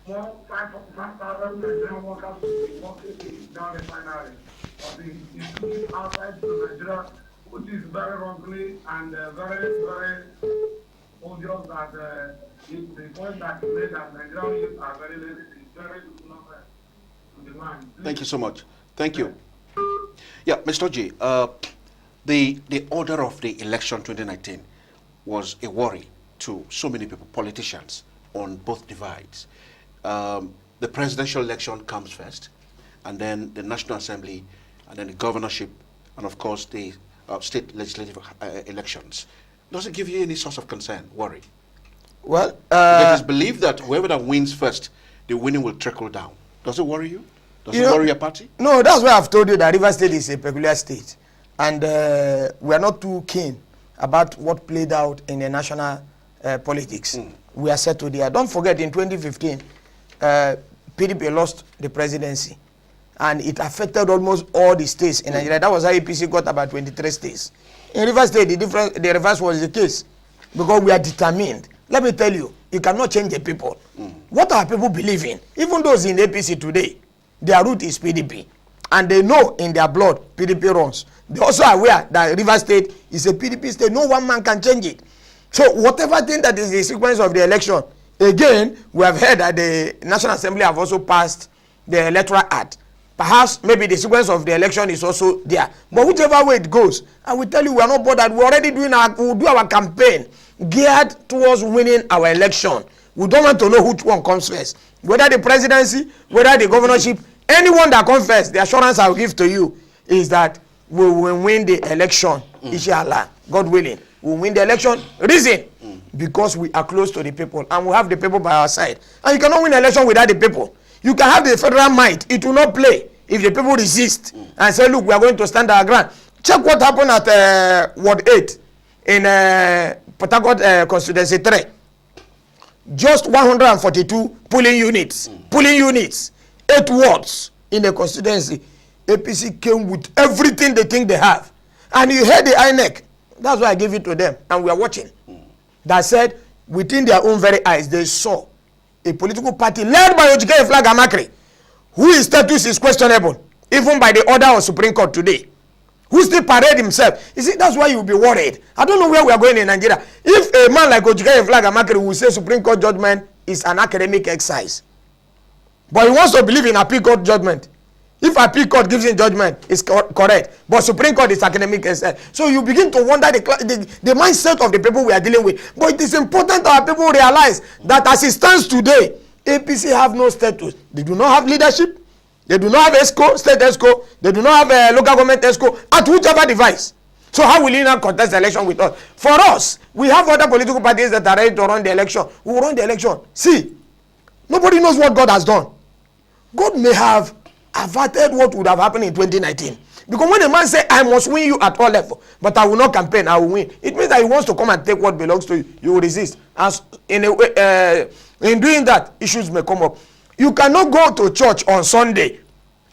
more 5,000 Nigerian workers will be working in that refinery. But he took it outside to Nigeria, which is very wrongly and very, very obvious that the point that he made that Nigerian youth are very lazy is very not to the man. Thank you so much. Thank you. Yeah, Mr. G, the order of the election 2019 was a worry to so many people, politicians, on both divides. The presidential election comes first, and then the National Assembly, and then the governorship, and of course the state legislative elections. Does it give you any source of concern, worry? Well, It is believed that whoever that wins first, the winning will trickle down. Does it worry you? Does it worry your party? No, that's why I've told you that Rivers State is a peculiar state. And we are not too keen about what played out in the national politics. We are settled there. Don't forget, in 2015, PDP lost the presidency. And it affected almost all the states in Nigeria. That was how APC got about 23 states. In Rivers State, the reverse was the case. Because we are determined. Let me tell you, you cannot change the people. What our people believe in, even those in APC today, their root is PDP. And they know in their blood PDP runs. They also are aware that Rivers State is a PDP state. No one man can change it. So whatever thing that is the sequence of the election, again, we have heard that the National Assembly have also passed the Electoral Act. Perhaps maybe the sequence of the election is also there. But whichever way it goes, I will tell you we are not bothered. We're already doing we'll do our campaign geared towards winning our election. We don't want to know which one comes first. Whether the presidency, whether the governorship, anyone that comes first, the assurance I will give to you is that we will win the election, inshallah, God willing. We will win the election. Reason? Because we are close to the people and we have the people by our side. And you cannot win an election without the people. You can have the federal might. It will not play if the people resist and say, look, we are going to stand our ground. Check what happened at Ward 8 in Port Harcourt Constituency 3. Just 142 polling units. 8 wards in the constituency. APC came with everything they think they have. And you heard the INEC. That's why I gave it to them. And we are watching. That said, within their own very eyes, they saw a political party led by ORJI Flag Amakri, whose status is questionable, even by the order of Supreme Court today, who still parade himself. You see, that's why you'll be worried. I don't know where we are going in Nigeria. If a man like ORJI Flag Amakri will say Supreme Court judgment is an academic exercise, but he wants to believe in appeal court judgment. If appeal court gives him judgment, it's correct. But Supreme Court is academic exercise. So you begin to wonder the mindset of the people we are dealing with. But it is important that our people realize that as it stands today, APC have no status. They do not have leadership. They do not have ESCO, state ESCO. They do not have local government ESCO at whichever device. So how will he now contest the election with us? For us, we have other political parties that are ready to run the election. We will run the election. See, nobody knows what God has done. God may have averted what would have happened in 2019. Because when a man say, I must win you at all level, but I will not campaign, I will win, it means that he wants to come and take what belongs to you. You will resist. As in a way, in doing that, issues may come up. You cannot go to church on Sunday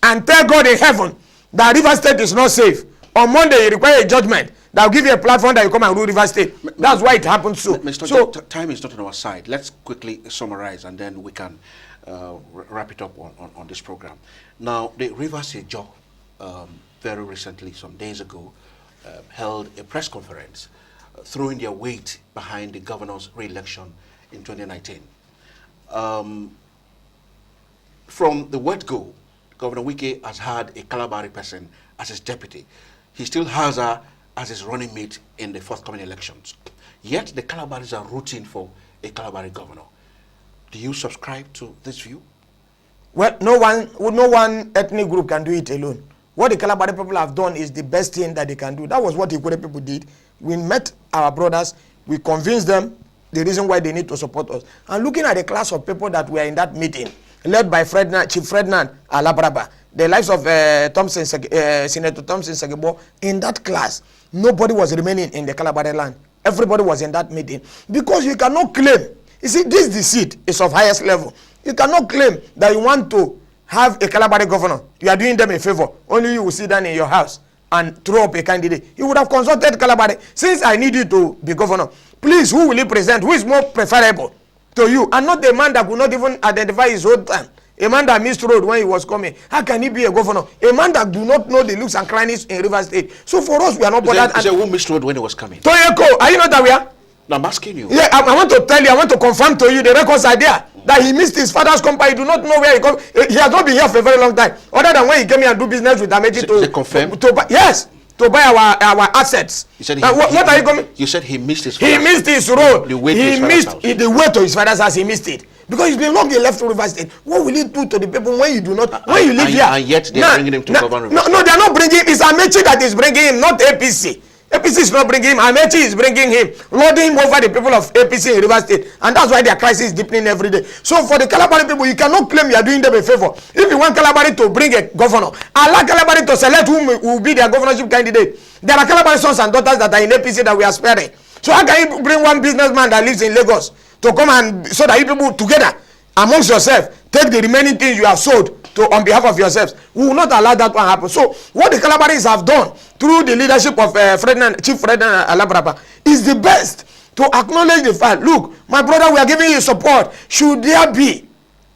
and tell God in heaven that River State is not safe. On Monday, you require a judgment that will give you a platform that you come and rule River State. That's why it happens so. Mr. Time is not on our side. Let's quickly summarize and then we can wrap it up on this program. Now, the River State Joe, very recently, some days ago, held a press conference throwing their weight behind the governor's re-election in 2019. From the word go, Governor Wike has had a Calabari person as his deputy. He still has her as his running mate in the forthcoming elections. Yet the Calabaris are rooting for a Calabari governor. Do you subscribe to this view? Well, no one ethnic group can do it alone. What the Calabari people have done is the best thing that they can do. That was what the Ikore people did. We met our brothers, we convinced them the reason why they need to support us. And looking at the class of people that were in that meeting, led by Chief Ferdinand Alabraba, the lives of Senator Thompson Segebo, in that class, nobody was remaining in the Calabari land. Everybody was in that meeting. Because you cannot claim, you see, this deceit is of highest level. You cannot claim that you want to have a Calabari governor. You are doing them a favor. Only you will sit down in your house and throw up a candidate. You would have consulted Calabari. Since I need you to be governor, please, who will you present? Who is more preferable to you? And not the man that could not even identify his own time. A man that missed road when he was coming. How can he be a governor? A man that do not know the looks and crannies in River State. So for us, we are not bothered. He said who missed road when he was coming? Toyeko, are you not aware? No, I'm asking you. Yeah, I want to tell you, I want to confirm to you, the records are there. That he missed his father's company. He do not know where he comes. He has not been here for a very long time. Other than when he came here and do business with Amechi to buy, yes, to buy our assets. You said what are you coming? You said he missed his He missed his road. The way to his father's house. The way to his father's house, he missed it. Because he's been locked in left River State. What will he do to the people when you do not, when you live here? And yet they are bringing him to govern River State. No, they are not bringing him. It's Amechi that is bringing him, not APC. APC is not bringing him. Amechi is bringing him, loading him over the people of APC in River State. And that's why their crisis is deepening every day. So for the Calabari people, you cannot claim you are doing them a favor. If you want Calabari to bring a governor, allow Calabari to select whom will be their governorship candidate. There are Calabari sons and daughters that are in APC that we are sparing. So how can you bring one businessman that lives in Lagos to come and, so that you people together, amongst yourselves, take the remaining things you have sold to on behalf of yourselves? We will not allow that one happen. So what the Calabaris have done through the leadership of Chief Ferdinand Alabraba is the best to acknowledge the fact, look, my brother, we are giving you support. Should there be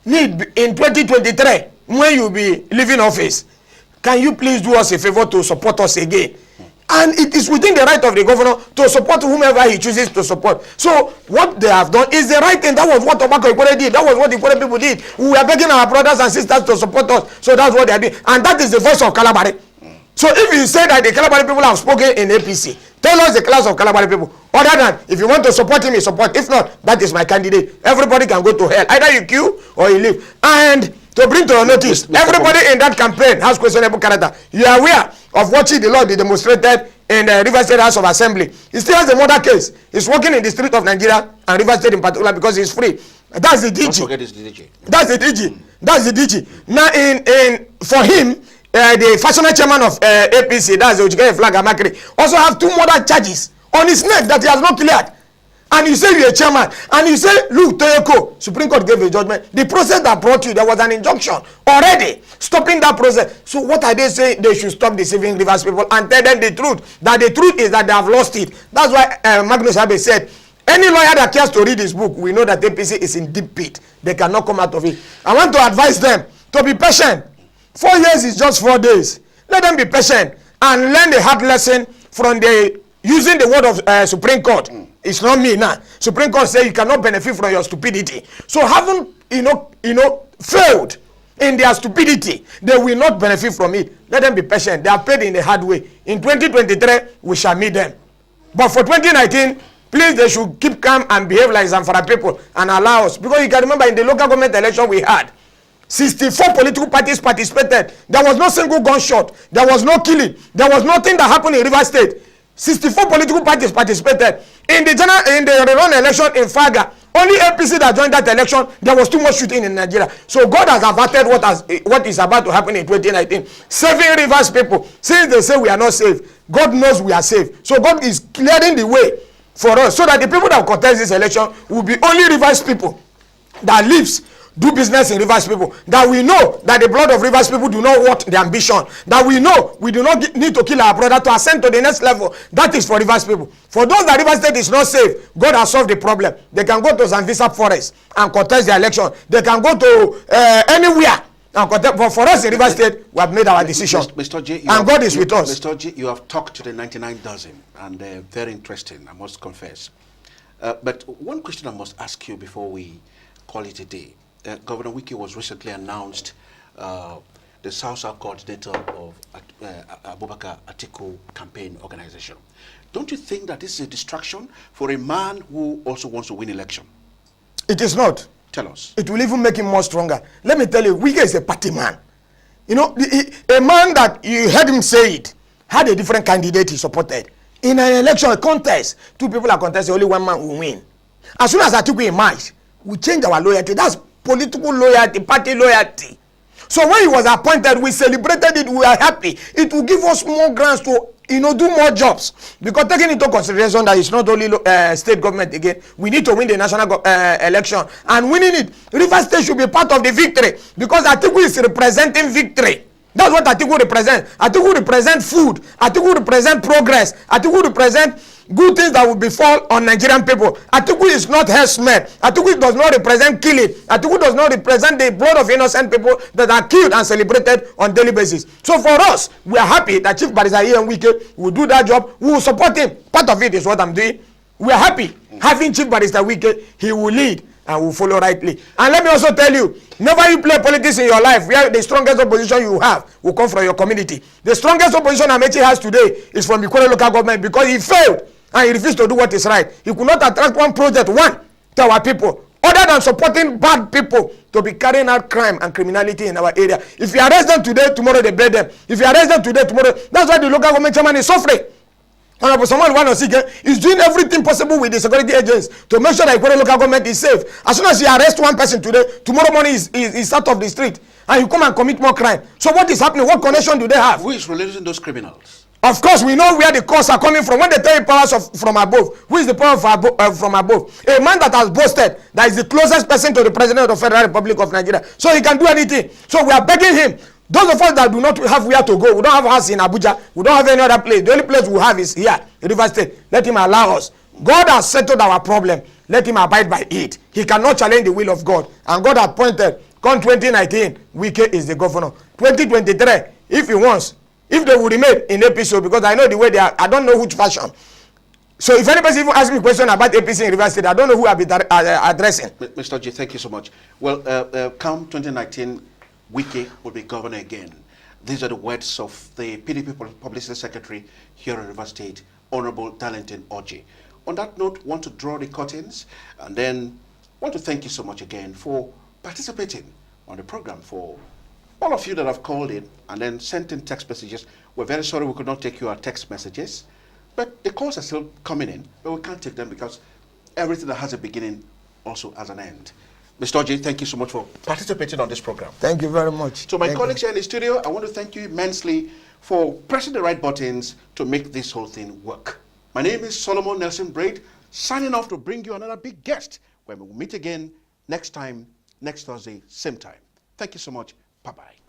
need in 2023 when you be leaving office, can you please do us a favor to support us again? And it is within the right of the governor to support whomever he chooses to support. So what they have done is the right thing. That was what Tobacco Ikore did. That was what the Ikore people did. We were begging our brothers and sisters to support us. So that's what they are doing. And that is the voice of Calabari. So if you say that the Calabari people have spoken in APC, tell us the class of Calabari people. Other than, if you want to support him, you support. If not, that is my candidate. Everybody can go to hell. Either you queue or you leave. And to bring to your notice, everybody in that campaign has questionable character. You are aware of watching the law they demonstrated in the River State House of Assembly. He still has a murder case. He's working in the street of Nigeria and River State in particular because he's free. That's the DG. Don't forget it's the DG. That's the DG. That's the DG. Now, for him, the fashionable chairman of APC, that's the Ojigere Flag Amakri, also have 2 murder charges on his neck that he has not cleared. And you say you're a chairman, and you say, look, Toyoko, Supreme Court gave a judgment. The process that brought you, there was an injunction already stopping that process. So what are they saying? They should stop deceiving Rivers people and tell them the truth. That the truth is that they have lost it. That's why Magnus Abe said, any lawyer that cares to read this book, we know that APC is in deep pit. They cannot come out of it. I want to advise them to be patient. 4 years is just 4 days. Let them be patient and learn the hard lesson from the using the word of Supreme Court. It's not me now. Supreme Court say you cannot benefit from your stupidity. So having failed in their stupidity, they will not benefit from it. Let them be patient. They are paid in the hard way. In 2023, we shall meet them. But for 2019, please, they should keep calm and behave like Zamfara people and allow us. Because you can remember in the local government election we had, 64 political parties participated. There was no single gunshot. There was no killing. There was nothing that happened in River State. 64 political parties participated. In the rerun election in Faga, Only APC that joined that election, there was too much shooting in Nigeria. So God has averted what is about to happen in 2019. Saving Rivers people. Since they say we are not safe, God knows we are safe. So God is clearing the way for us so that the people that contest this election will be only Rivers people that lives, do business in Rivers people, that we know that the blood of Rivers people do not want the ambition, that we know we do not need to kill our brother to ascend to the next level. That is for Rivers people. For those that Rivers State is not safe, God has solved the problem. They can go to Zambisa Forest and contest the election. They can go to anywhere and contest. But for us in Rivers State, we have made our decision. Mr. J, and God is with us. Mr. J, you have talked to the 99 dozen, and they're very interesting, I must confess. But one question I must ask you before we call it a day. Governor Wike was recently announced the South-South coordinator of Abubakar Atiku campaign organization. Don't you think that this is a distraction for a man who also wants to win election? It is not. Tell us. It will even make him more stronger. Let me tell you, Wike is a party man. You know, a man that you heard him say it, had a different candidate he supported. In an election, a contest, two people are contesting, only one man will win. As soon as Atiku emerged, we change our loyalty. That's political loyalty, party loyalty. So when he was appointed, we celebrated it, we are happy. It will give us more grants to, do more jobs. Because taking into consideration that it's not only state government again, we need to win the national election. And winning it, Rivers State should be part of the victory. Because Atiku is representing victory. That's what Atiku represents. Atiku represents food. Atiku represents progress. Atiku represents good things that will befall on Nigerian people. Atiku is not herdsmen. Atiku does not represent killing. Atiku does not represent the blood of innocent people that are killed and celebrated on daily basis. So for us, we are happy that Chief Barrister and Wike will do that job. We will support him. Part of it is what I'm doing. We are happy having Chief Barrister Wike. He will lead and will follow rightly. And let me also tell you, never you play politics in your life where the strongest opposition you have will come from your community. The strongest opposition Amechi has today is from the Ikoro local government because he failed and he refused to do what is right. He could not attract one project, to our people, other than supporting bad people to be carrying out crime and criminality in our area. If you arrest them today, tomorrow they blame them. If you arrest them today, tomorrow, that's why the local government chairman is suffering. Honorable Samuel Wanosike is doing everything possible with the security agents to make sure that Ikoro local government is safe. As soon as you arrest one person today, tomorrow morning is out of the street and you come and commit more crime. So what is happening? What connection do they have? Who is releasing those criminals? Of course, we know where the costs are coming from. When they tell you powers from above, who is the power from above? A man that has boasted that is the closest person to the President of the Federal Republic of Nigeria. So he can do anything. So we are begging him. Those of us that do not have where to go, we don't have a house in Abuja, we don't have any other place. The only place we have is here, Rivers State. Let him allow us. God has settled our problem. Let him abide by it. He cannot challenge the will of God. And God appointed, come 2019, Wike is the governor. 2023, if he wants, if they will remain in APC, because I know the way they are, I don't know which fashion. So if anybody even asks me a question about APC in Rivers State, I don't know who I'll be addressing. Mr. J, thank you so much. Well, come 2019, Wike will be governor again. These are the words of the PDP Publicity Secretary here in Rivers State, Honorable Darlington ORJI. On that note, want to draw the curtains and then want to thank you so much again for participating on the program. For all of you that have called in and then sent in text messages, we're very sorry we could not take your text messages, but the calls are still coming in, but we can't take them because everything that has a beginning also has an end. Mr. ORJI, thank you so much for participating on this program. Thank you very much. To my colleagues here in the studio, I want to thank you immensely for pressing the right buttons to make this whole thing work. My name is Solomon Nelson Braid, signing off to bring you another big guest when we will meet again next time, next Thursday, same time. Thank you so much. Bye-bye.